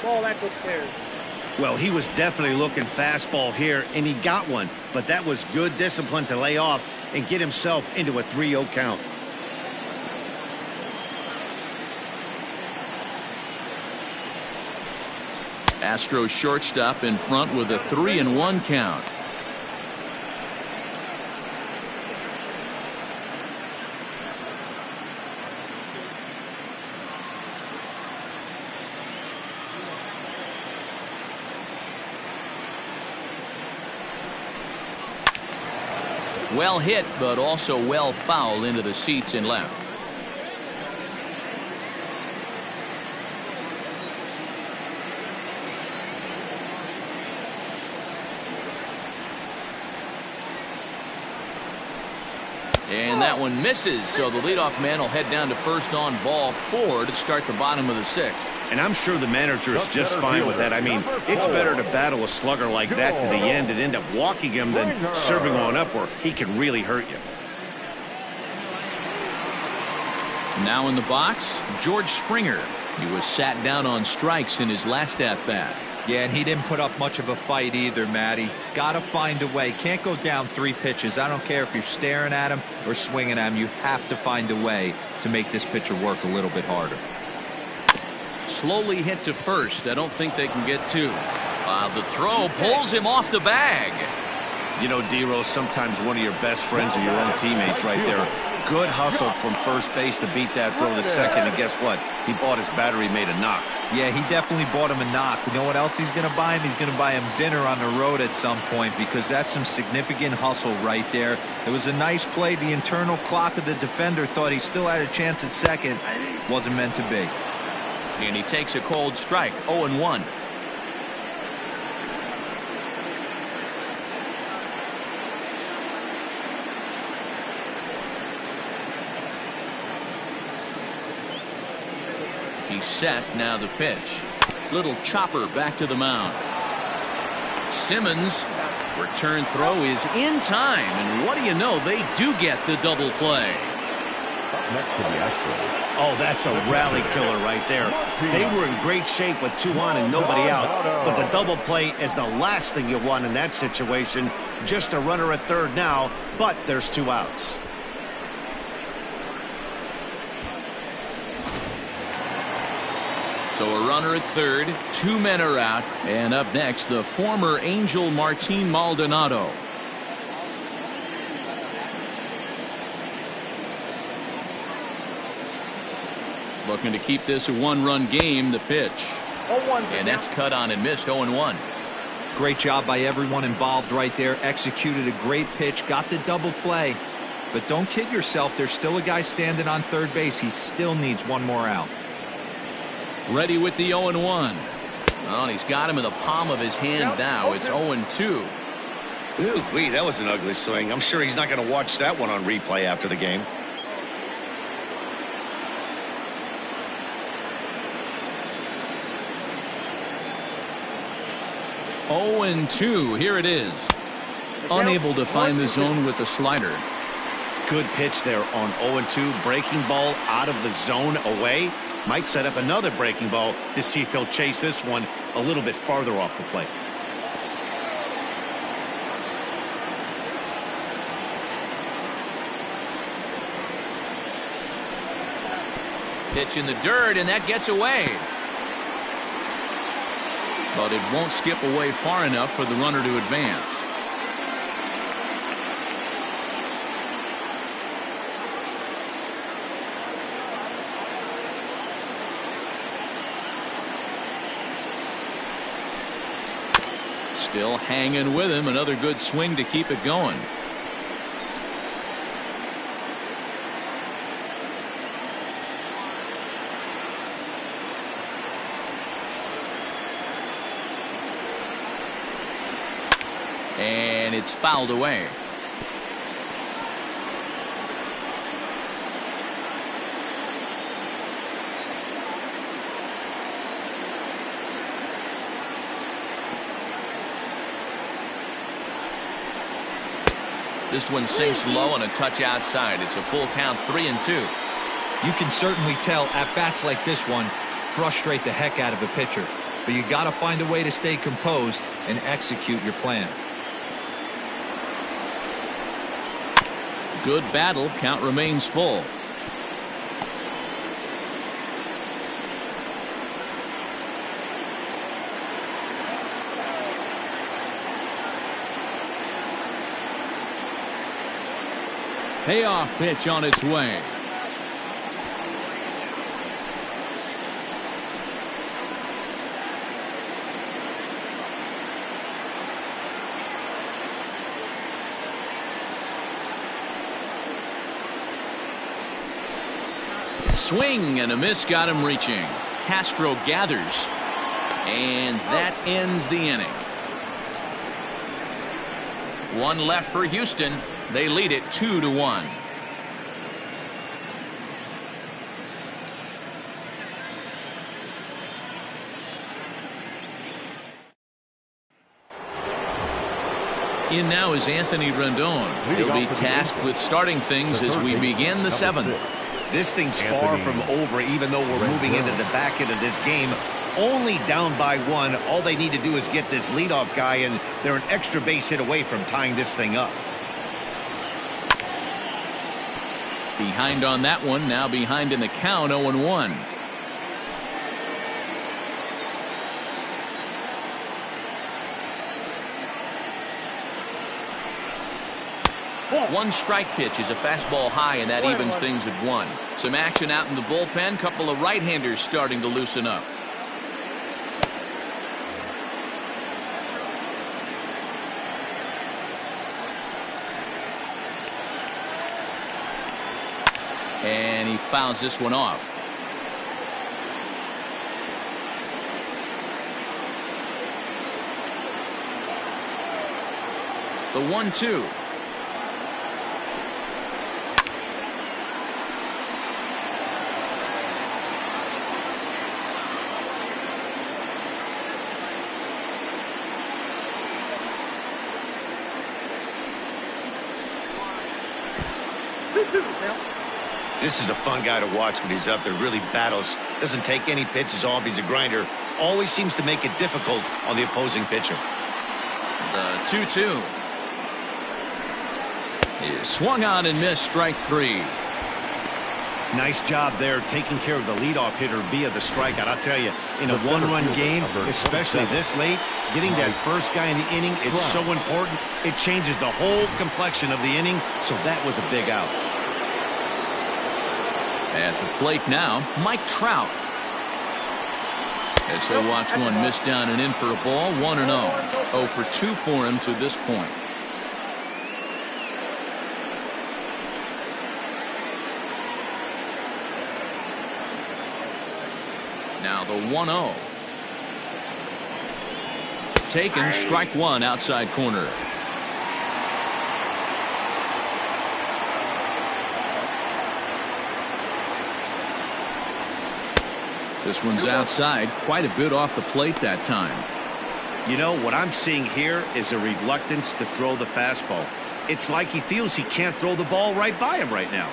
Ball that goes stairs. Well, he was definitely looking fastball here, and he got one. But that was good discipline to lay off and get himself into a 3-0 count. Astros shortstop in front with a 3-1 count. Well hit, but also well fouled into the seats and left. And that one misses, so the leadoff man will head down to first on ball 4 to start the bottom of the 6th. And I'm sure the manager is just fine with that. I mean, it's better to battle a slugger like that to the end and end up walking him than serving on up where he can really hurt you. Now in the box, George Springer. He was sat down on strikes in his last at-bat. Yeah, and he didn't put up much of a fight either, Matty. Got to find a way. Can't go down 3 pitches. I don't care if you're staring at him or swinging at him. You have to find a way to make this pitcher work a little bit harder. Slowly hit to first. I don't think they can get 2. The throw pulls him off the bag. You know, D-Rose, sometimes one of your best friends are your own teammates right there. Good hustle from first base to beat that throw to second, and guess what? He bought his battery made a knock. Yeah, he definitely bought him a knock. You know what else he's going to buy him? He's going to buy him dinner on the road at some point, because that's some significant hustle right there. It was a nice play. The internal clock of the defender thought he still had a chance at second. Wasn't meant to be. And he takes a cold strike, 0-1. He's set, now the pitch. Little chopper back to the mound. Simmons, return throw is in time, and what do you know, they do get the double play. Up next to the Astros. Oh, that's a rally killer right there. They were in great shape with 2 on and nobody out, but the double play is the last thing you want in that situation. Just a runner at third now, but there's 2 outs. So a runner at third, 2 men are out, and up next, the former Angel Martin Maldonado. Looking to keep this a 1-run game, the pitch. And that's cut on and missed, 0-1. Great job by everyone involved right there. Executed a great pitch, got the double play. But don't kid yourself, there's still a guy standing on third base. He still needs 1 more out. Ready with the 0-1. Oh, and he's got him in the palm of his hand now. It's 0-2. Ooh-wee, that was an ugly swing. I'm sure he's not going to watch that one on replay after the game. Oh, and 2. Here it is. Unable to find the zone with the slider. Good pitch there on 0-2. Breaking ball out of the zone away. Might set up another breaking ball to see if he'll chase this one a little bit farther off the plate. Pitch in the dirt, and that gets away. But it won't skip away far enough for the runner to advance. Still hanging with him. Another good swing to keep it going. And it's fouled away. This one sinks low and a touch outside. It's a full count, 3-2. You can certainly tell at bats like this one frustrate the heck out of a pitcher. But you got to find a way to stay composed and execute your plan. Good battle. Count remains full. Payoff pitch on its way. Swing and a miss got him reaching. Castro gathers, and that ends the inning. One left for Houston. They lead it 2-1. In now is Anthony Rendon. He'll be tasked with starting things as we begin the 7th. This thing's far from over, even though we're moving into the back end of this game. only down by 1. All they need to do is get this leadoff guy, and they're an extra base hit away from tying this thing up. Behind on that one, now behind in the count, 0-1. One strike pitch is a fastball high, and that evens things at 1. Some action out in the bullpen. Couple of right-handers starting to loosen up. And he fouls this one off. The 1-2. This is a fun guy to watch when he's up there. Really battles. Doesn't take any pitches off. He's a grinder. Always seems to make it difficult on the opposing pitcher. The 2-2. Is swung on and missed. Strike 3. Nice job there taking care of the leadoff hitter via the strikeout. I'll tell you, in a one-run game, especially this late, getting that first guy in the inning, it's so important. It changes the whole complexion of the inning, so that was a big out. At the plate now, Mike Trout. As they watch one miss down and in for a ball, 1-0. 0 for 2 for him to this point. Now the 1-0. Taken, strike 1 outside corner. This one's outside, quite a bit off the plate that time. You know, what I'm seeing here is a reluctance to throw the fastball. It's like he feels he can't throw the ball right by him right now.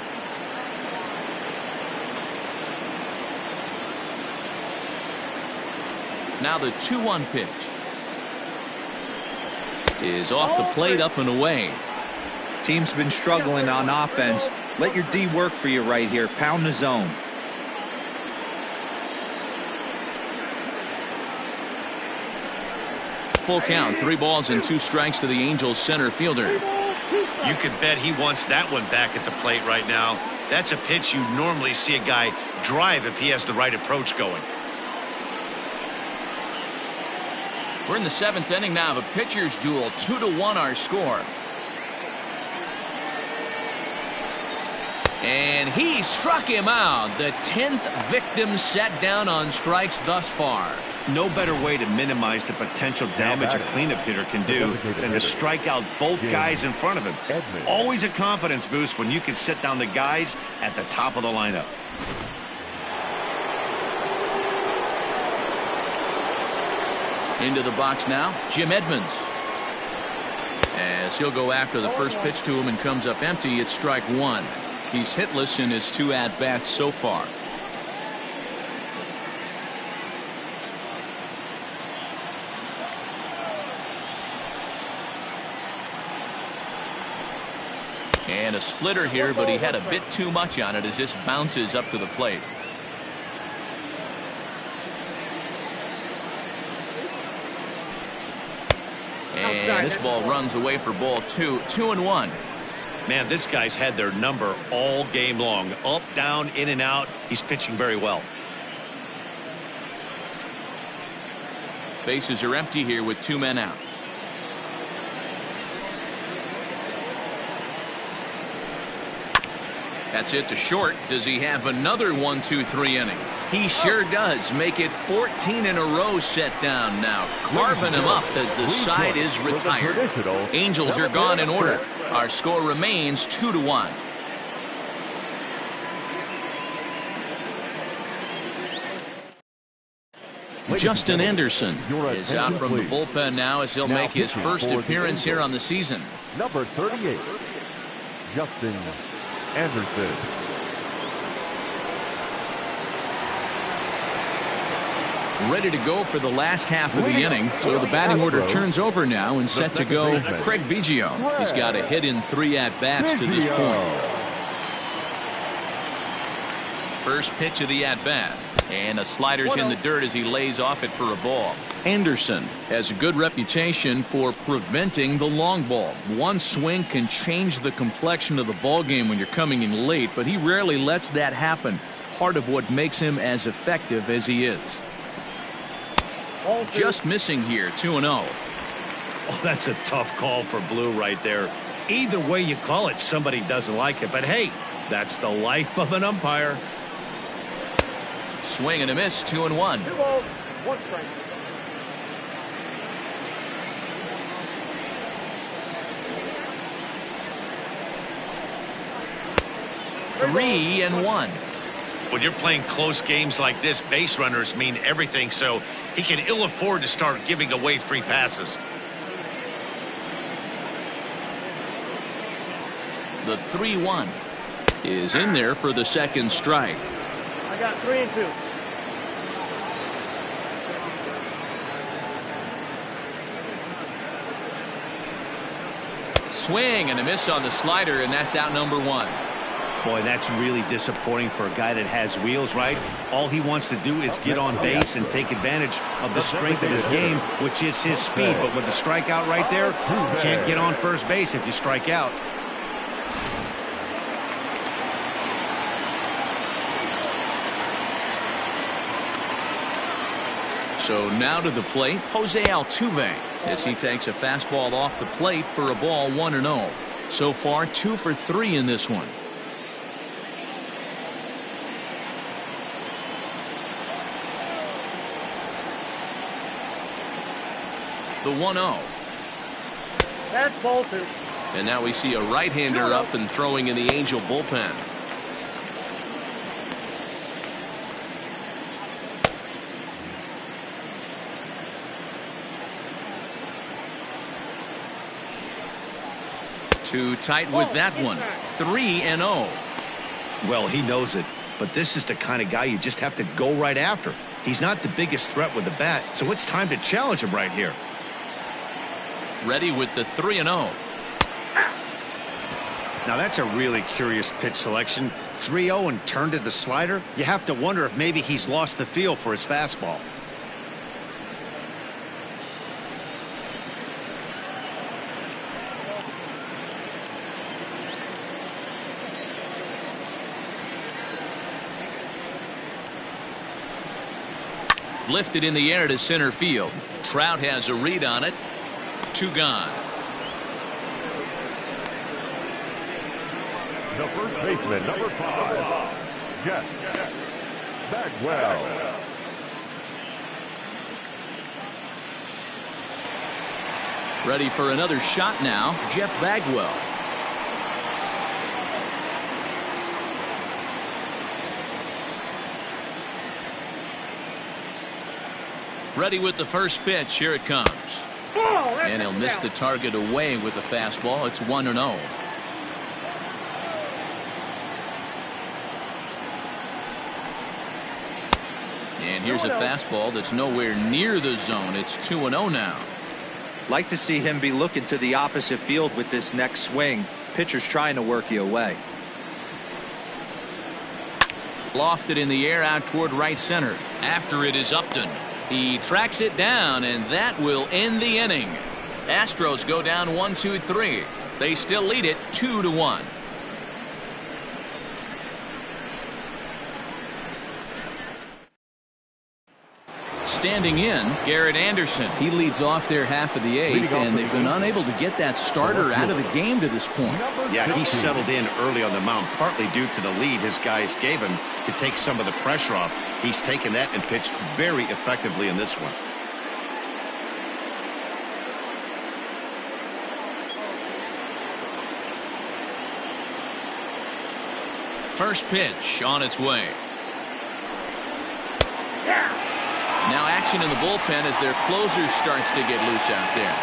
Now the 2-1 pitch is off the plate, up and away. Team's been struggling on offense. Let your D work for you right here. Pound the zone. Full count, 3 balls and 2 strikes to the Angels center fielder. You could bet he wants that one back at the plate right now. That's a pitch you normally see a guy drive if he has the right approach going. We're in the 7th inning now of a pitcher's duel. 2-1 our score. And he struck him out. The 10th victim set down on strikes thus far. No better way to minimize the potential damage a cleanup hitter can do than to strike out both guys in front of him. Always a confidence boost when you can sit down the guys at the top of the lineup. Into the box now, Jim Edmonds. As he'll go after the first pitch to him and comes up empty, it's strike 1. He's hitless in his 2 at-bats so far. And a splitter here, but he had a bit too much on it as this bounces up to the plate. And this ball runs away for ball 2. 2-1. Man, this guy's had their number all game long. Up, down, in and out. He's pitching very well. Bases are empty here with 2 men out. That's it to short. Does he have another 1-2-3 inning? He sure does. Make it 14 in a row set down now. Carving him up as the side is retired. Angels are gone in order. Our score remains 2-1. Justin Anderson is out from the bullpen now as he'll make his first appearance here on the season. Number 38, Justin Anderson. Ready to go for the last half of the inning. So the batting order turns over now and set to go Craig Biggio. He's got a hit in 3 at-bats to this point. First pitch of the at-bat. And a slider's in the dirt as he lays off it for a ball. Anderson has a good reputation for preventing the long ball. One swing can change the complexion of the ball game when you're coming in late, but he rarely lets that happen. Part of what makes him as effective as he is. Just missing here, 2-0. Oh, that's a tough call for Blue right there. Either way you call it, somebody doesn't like it. But hey, that's the life of an umpire. Swing and a miss, 2-1. 2 balls, 1 strike. Three and 1. When you're playing close games like this, base runners mean everything, so he can ill afford to start giving away free passes. The 3-1 is in there for the second strike. I got 3 and 2. Swing and a miss on the slider, and that's out number 1. Boy, that's really disappointing for a guy that has wheels, right? All he wants to do is get on base and take advantage of the strength of his game, which is his speed. But with the strikeout right there, you can't get on first base if you strike out. So now to the plate, Jose Altuve, as he takes a fastball off the plate for a ball, 1-0. So far, 2 for 3 in this one. The 1-0. That's ball 2. And now we see a right-hander up and throwing in the Angel bullpen. Too tight with that one. 3-0. Well, he knows it, but this is the kind of guy you just have to go right after. He's not the biggest threat with the bat, so it's time to challenge him right here. Ready with the 3-0. Now that's a really curious pitch selection. 3-0 and turned to the slider. You have to wonder if maybe he's lost the feel for his fastball. Lifted in the air to center field. Trout has a read on it. 2 gone. The first baseman, number 5, Jeff Bagwell. Ready for another shot now, Jeff Bagwell. Ready with the first pitch. Here it comes. And he'll miss the target away with the fastball. It's 1-0. And here's a fastball that's nowhere near the zone. It's 2-0 now. Like to see him be looking to the opposite field with this next swing. Pitcher's trying to work you away. Lofted in the air out toward right center. After it is Upton. He tracks it down, and that will end the inning. Astros go down 1-2-3. They still lead it 2-1. Standing in, Garrett Anderson. He leads off their half of the 8th, and they've been unable to get that starter out of the game to this point. Yeah, he settled in early on the mound, partly due to the lead his guys gave him to take some of the pressure off. He's taken that and pitched very effectively in this one. First pitch on its way. Now action in the bullpen as their closer starts to get loose out there.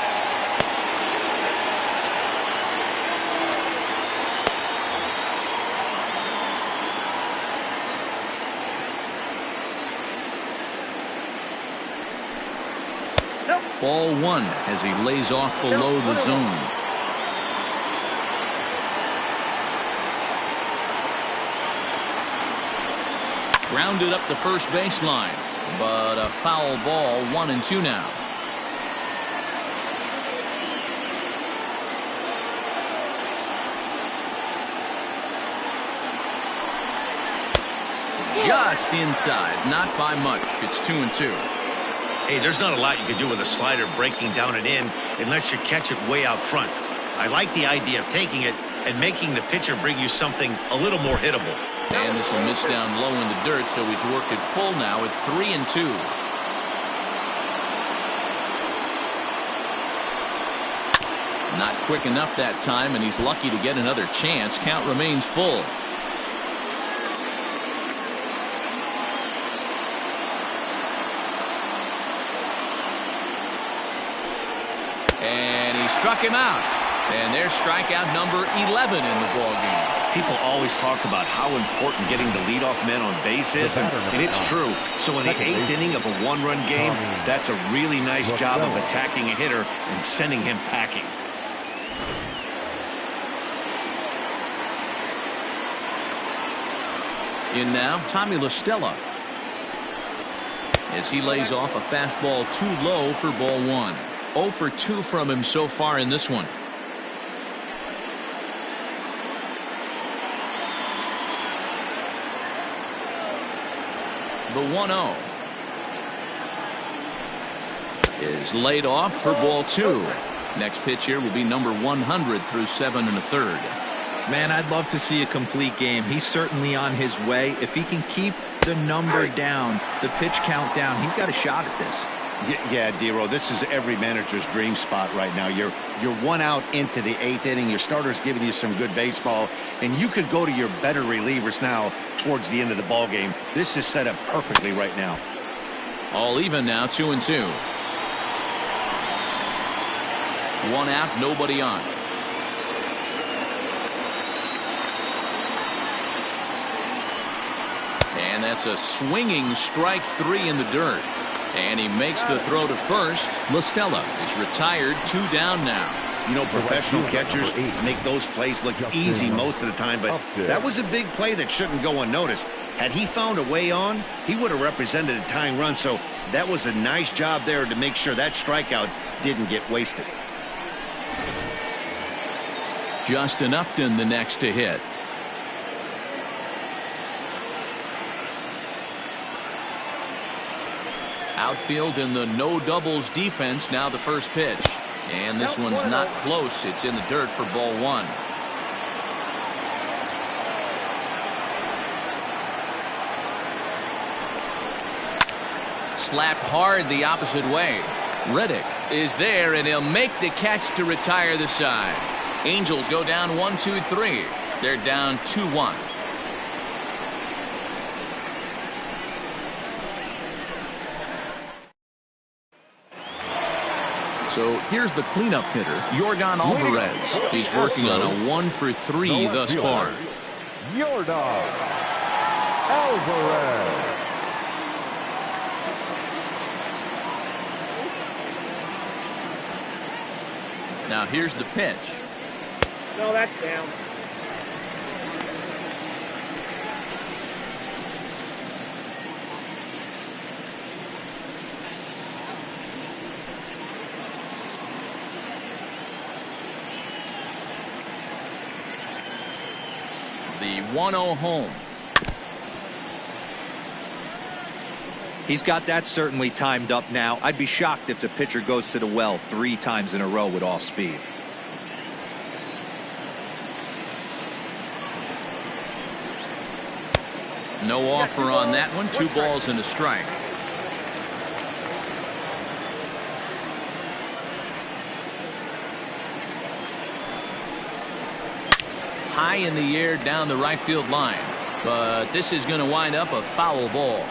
Ball one as he lays off below the zone. Grounded up the first baseline, but a foul ball, 1-2 now. Just inside, not by much. It's 2-2. Hey, there's not a lot you can do with a slider breaking down and in unless you catch it way out front. I like the idea of taking it and making the pitcher bring you something a little more hittable. And this will miss down low in the dirt, so he's worked it full now at 3-2. Not quick enough that time, and he's lucky to get another chance. Count remains full. And he struck him out. And there's strikeout number 11 in the ballgame. People always talk about how important getting the leadoff man on base is, and it's true. So in the 8th inning of a one-run game, that's a really nice job of attacking a hitter and sending him packing. In now, Tommy La Stella, as he lays off a fastball too low for ball one. 0 for 2 from him so far in this one. The 1-0 is laid off for ball 2. Next pitch here will be number 100 through 7 1/3. Man, I'd love to see a complete game. He's certainly on his way. If he can keep the number down, the pitch count down, he's got a shot at this. Yeah, Dero, this is every manager's dream spot right now. You're 1 out into the 8th inning. Your starter's giving you some good baseball, and you could go to your better relievers now towards the end of the ball game. This is set up perfectly right now. All even now, 2-2. 1 out, nobody on. And that's a swinging strike 3 in the dirt. And he makes the throw to first. La Stella is retired, 2 down now. You know, professional catchers make those plays look easy most of the time, but that was a big play that shouldn't go unnoticed. Had he found a way on, he would have represented a tying run, so that was a nice job there to make sure that strikeout didn't get wasted. Justin Upton the next to hit. Outfield in the no doubles defense. Now the first pitch, and this one's not close. It's in the dirt for ball 1. Slapped hard the opposite way. Reddick is there, and he'll make the catch to retire the side. Angels go down 1-2-3. They're down 2-1. So here's the cleanup hitter, Yordan Alvarez. He's working on a 1 for 3 thus far. Yordan Alvarez. Now here's the pitch. No, that's down. The 1-0 home. He's got that certainly timed up now. I'd be shocked if the pitcher goes to the well 3 times in a row with off speed. No offer on that one. 2 balls and a strike. High in the air down the right field line, but this is going to wind up a foul ball.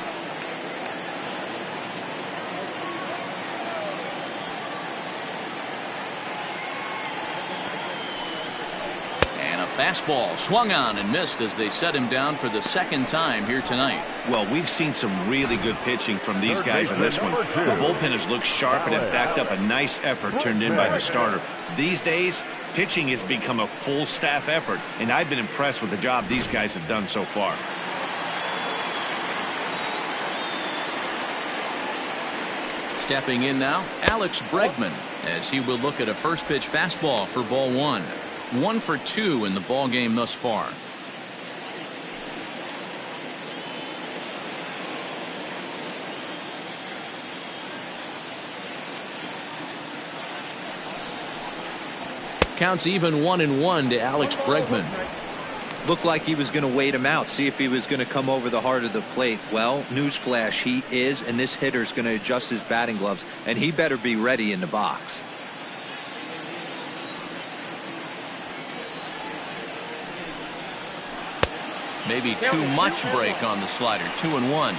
fastball swung on and missed as they set him down for the second time here tonight. Well, we've seen some really good pitching from these guys in this one. The bullpen has looked sharp and it backed up a nice effort turned in by the starter. These days, pitching has become a full staff effort, and I've been impressed with the job these guys have done so far. Stepping in now, Alex Bregman, as he will look at a first pitch fastball for ball one. 1 for 2 in the ball game thus far. Counts even 1-1 to Alex Bregman. Looked like he was going to wait him out, see if he was going to come over the heart of the plate. Well, newsflash, he is, and this hitter's going to adjust his batting gloves, and he better be ready in the box. Maybe too much break on the slider. 2-1.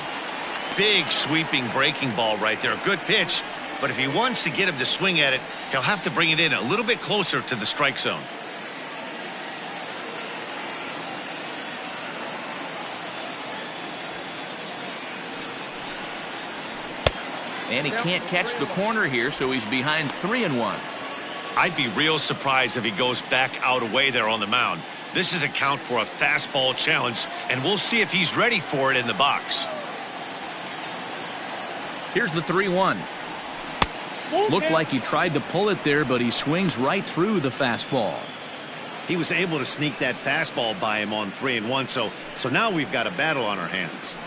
Big sweeping breaking ball right there. Good pitch, but if he wants to get him to swing at it, he'll have to bring it in a little bit closer to the strike zone. And he can't catch the corner here, so he's behind 3-1. I'd be real surprised if he goes back out away there on the mound. This is a count for a fastball challenge, and we'll see if he's ready for it in the box. Here's the 3-1. Looked like he tried to pull it there, but he swings right through the fastball. He was able to sneak that fastball by him on 3-1, so now we've got a battle on our hands.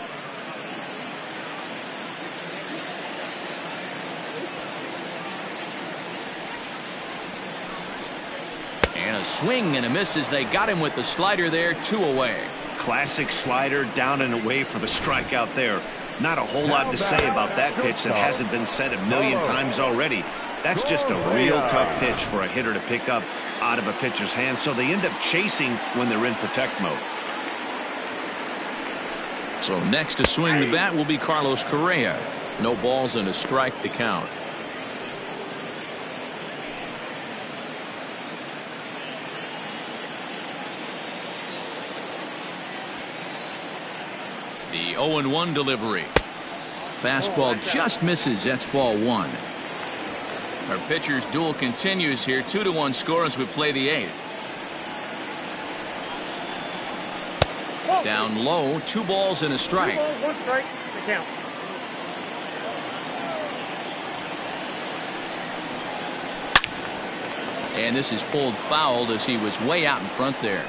And a swing and a miss as they got him with the slider there. 2 away. Classic slider, down and away for the strikeout there. Not a whole lot to say about that pitch that hasn't been said a million times already. That's just a real tough pitch for a hitter to pick up out of a pitcher's hand, so they end up chasing when they're in protect mode. So next to swing the bat will be Carlos Correa. No balls and a strike to count. The 0-1 delivery. Fastball just misses. That's ball 1. Our pitcher's duel continues here. 2-1 score as we play the 8th. Down low, 2 balls and a strike. 2 balls, 1 strike to count. And this is pulled fouled as he was way out in front there.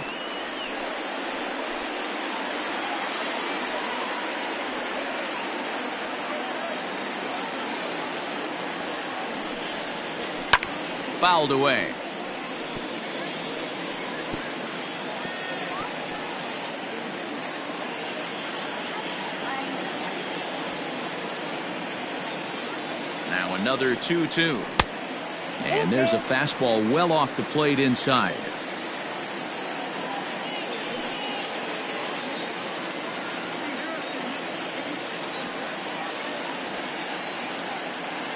Fouled away. Now another 2-2. And there's a fastball well off the plate inside.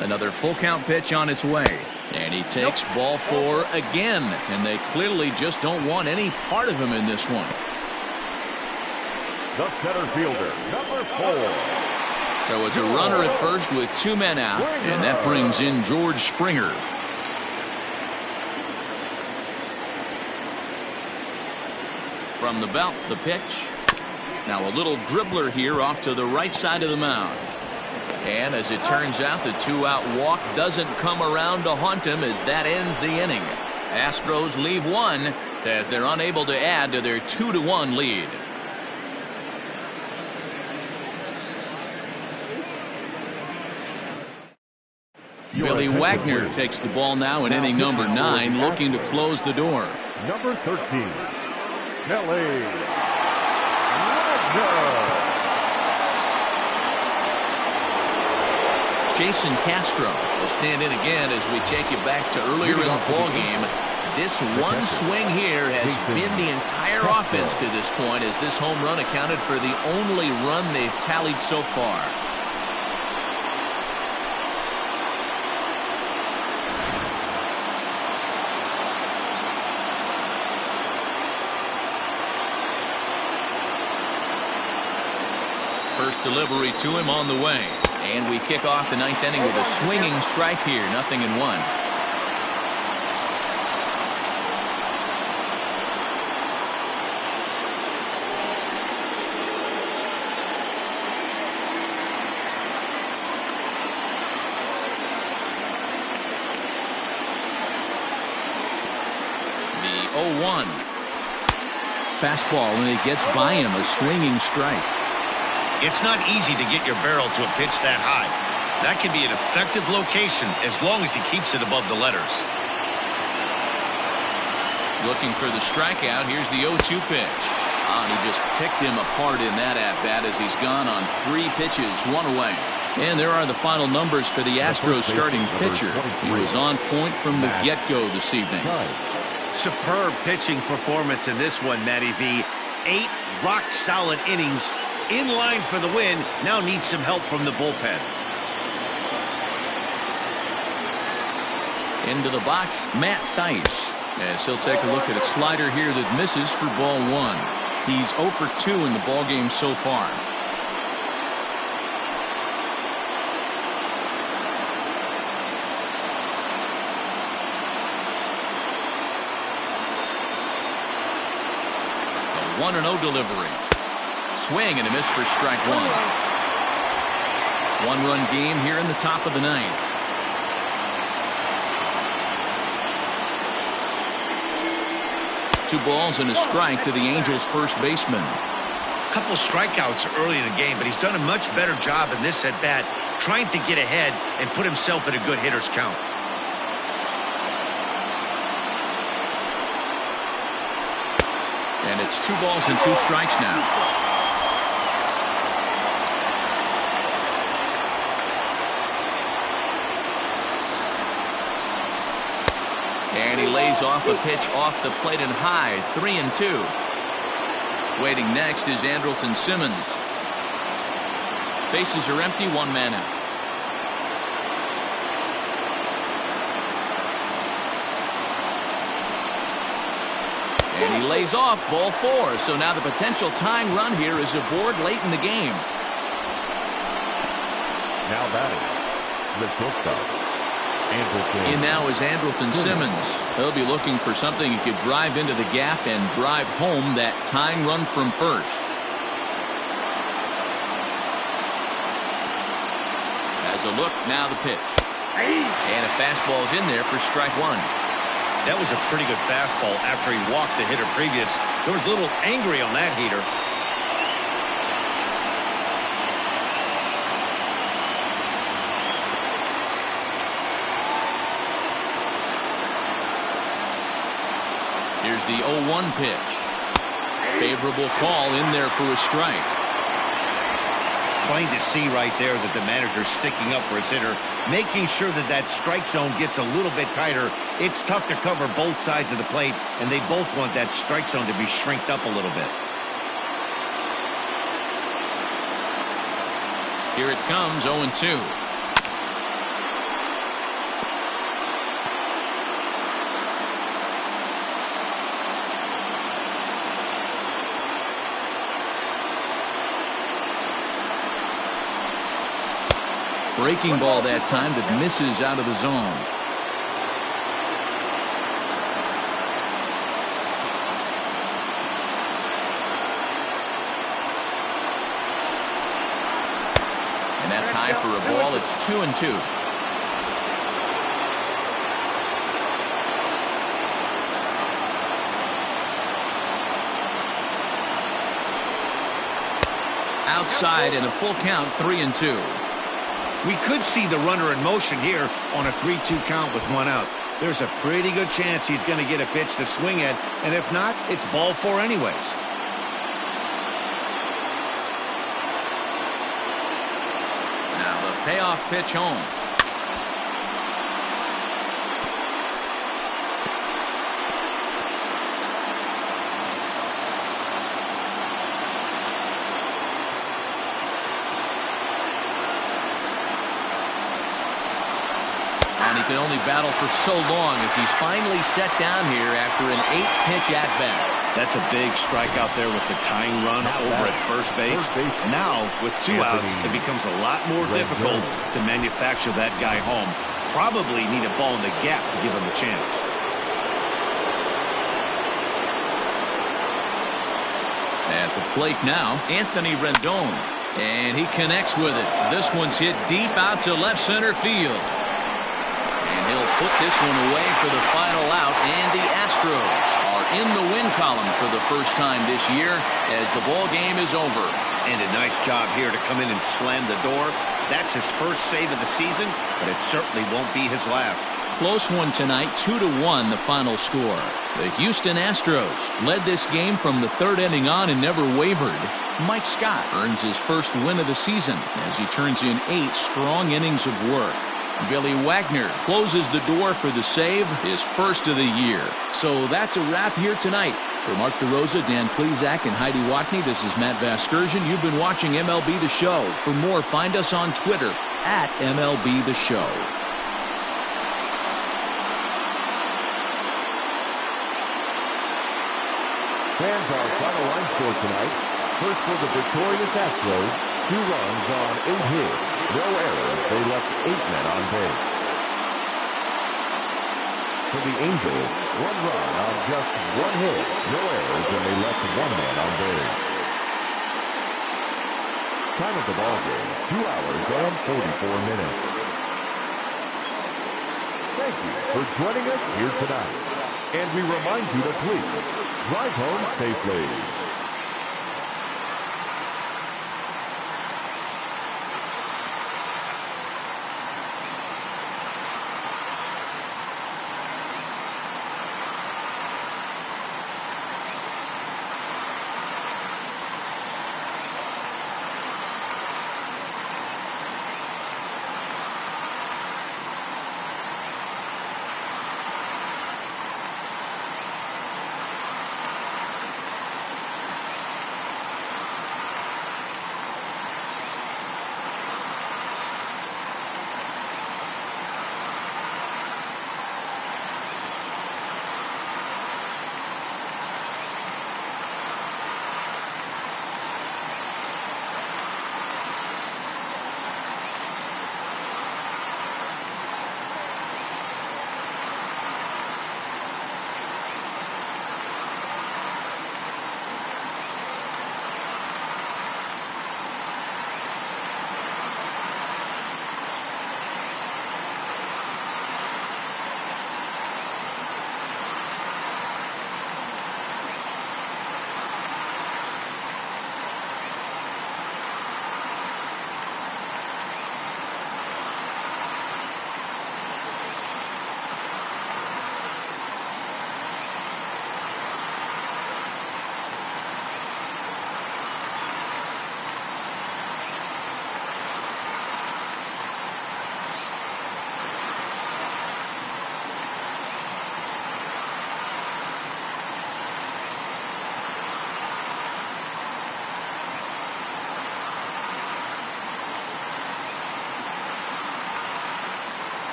Another full count pitch on its way. And he takes ball 4 again. And they clearly just don't want any part of him in this one. The center fielder, number 4. So it's a runner at first with 2 men out. And that brings in George Springer. From the belt, the pitch. Now a little dribbler here off to the right side of the mound. And as it turns out, the 2-out walk doesn't come around to haunt him as that ends the inning. Astros leave 1 as they're unable to add to their 2-1 lead. Billy Wagner takes the ball now in inning number 9, looking to close the door. Number 13, Billy Wagner. Jason Castro will stand in again as we take you back to earlier in the ball game. This one swing here has been the entire offense to this point, as this home run accounted for the only run they've tallied so far. First delivery to him on the way. And we kick off the ninth inning with a swinging strike here. 0-1. The 0-1. Fastball, and it gets by him. A swinging strike. It's not easy to get your barrel to a pitch that high. That can be an effective location as long as he keeps it above the letters. Looking for the strikeout. Here's the 0-2 pitch. He just picked him apart in that at-bat as he's gone on 3 pitches, 1 away. And there are the final numbers for the Astros starting pitcher. He was on point from the get-go this evening. Superb pitching performance in this one, Matty V. 8 rock-solid innings. In line for the win, now needs some help from the bullpen. Into the box, Matt Thaiss, as he'll take a look at a slider here that misses for ball 1. He's 0 for 2 in the ballgame so far. A 1-0 delivery. Swing and a miss for strike 1. 1-run game here in the top of the 9th. Two balls and a strike to the Angels' first baseman. A couple strikeouts early in the game, but he's done a much better job in this at-bat trying to get ahead and put himself in a good hitter's count. And it's 2 balls and 2 strikes now. And he lays off a pitch off the plate and high. 3-2. Waiting next is Andrelton Simmons. Bases are empty. 1 man out. And he lays off ball 4. So now the potential tying run here is aboard late in the game. Now batting, the shortstop. In now is Andrelton Simmons. He'll be looking for something he could drive into the gap and drive home that tying run from first. As a look, now the pitch. And a fastball's in there for strike 1. That was a pretty good fastball after he walked the hitter previous. There was a little angry on that heater. Here's the 0-1 pitch. Favorable call in there for a strike. Plain to see right there that the manager's sticking up for his hitter, making sure that that strike zone gets a little bit tighter. It's tough to cover both sides of the plate, and they both want that strike zone to be shrinked up a little bit. Here it comes, 0-2. Breaking ball that time that misses out of the zone. And that's high for a ball. It's 2-2. Outside and a full count, 3-2. We could see the runner in motion here on a 3-2 count with 1 out. There's a pretty good chance he's going to get a pitch to swing at, and if not, it's ball 4 anyways. Now the payoff pitch home. And he can only battle for so long as he's finally set down here after an 8-pitch at-bat. That's a big strikeout there with the tying run over at first base. Now, with 2 outs, it becomes a lot more difficult to manufacture that guy home. Probably need a ball in the gap to give him a chance. At the plate now, Anthony Rendon. And he connects with it. This one's hit deep out to left center field. And he'll put this one away for the final out. And the Astros are in the win column for the first time this year as the ball game is over. And a nice job here to come in and slam the door. That's his first save of the season, but it certainly won't be his last. Close one tonight, 2-1 the final score. The Houston Astros led this game from the third inning on and never wavered. Mike Scott earns his first win of the season as he turns in 8 strong innings of work. Billy Wagner closes the door for the save, his first of the year. So that's a wrap here tonight. For Mark DeRosa, Dan Plesac, and Heidi Watney, this is Matt Vasgersian. You've been watching MLB The Show. For more, find us on Twitter at MLB The Show. Fans, our final line score tonight. First for the victorious Astros, 2 runs on 8 hits. No errors. They left 8 men on base. For the Angels, 1 run on just 1 hit. No errors, and they left 1 man on base. Time of the ball game, 2 hours and 44 minutes. Thank you for joining us here tonight. And we remind you to please drive home safely.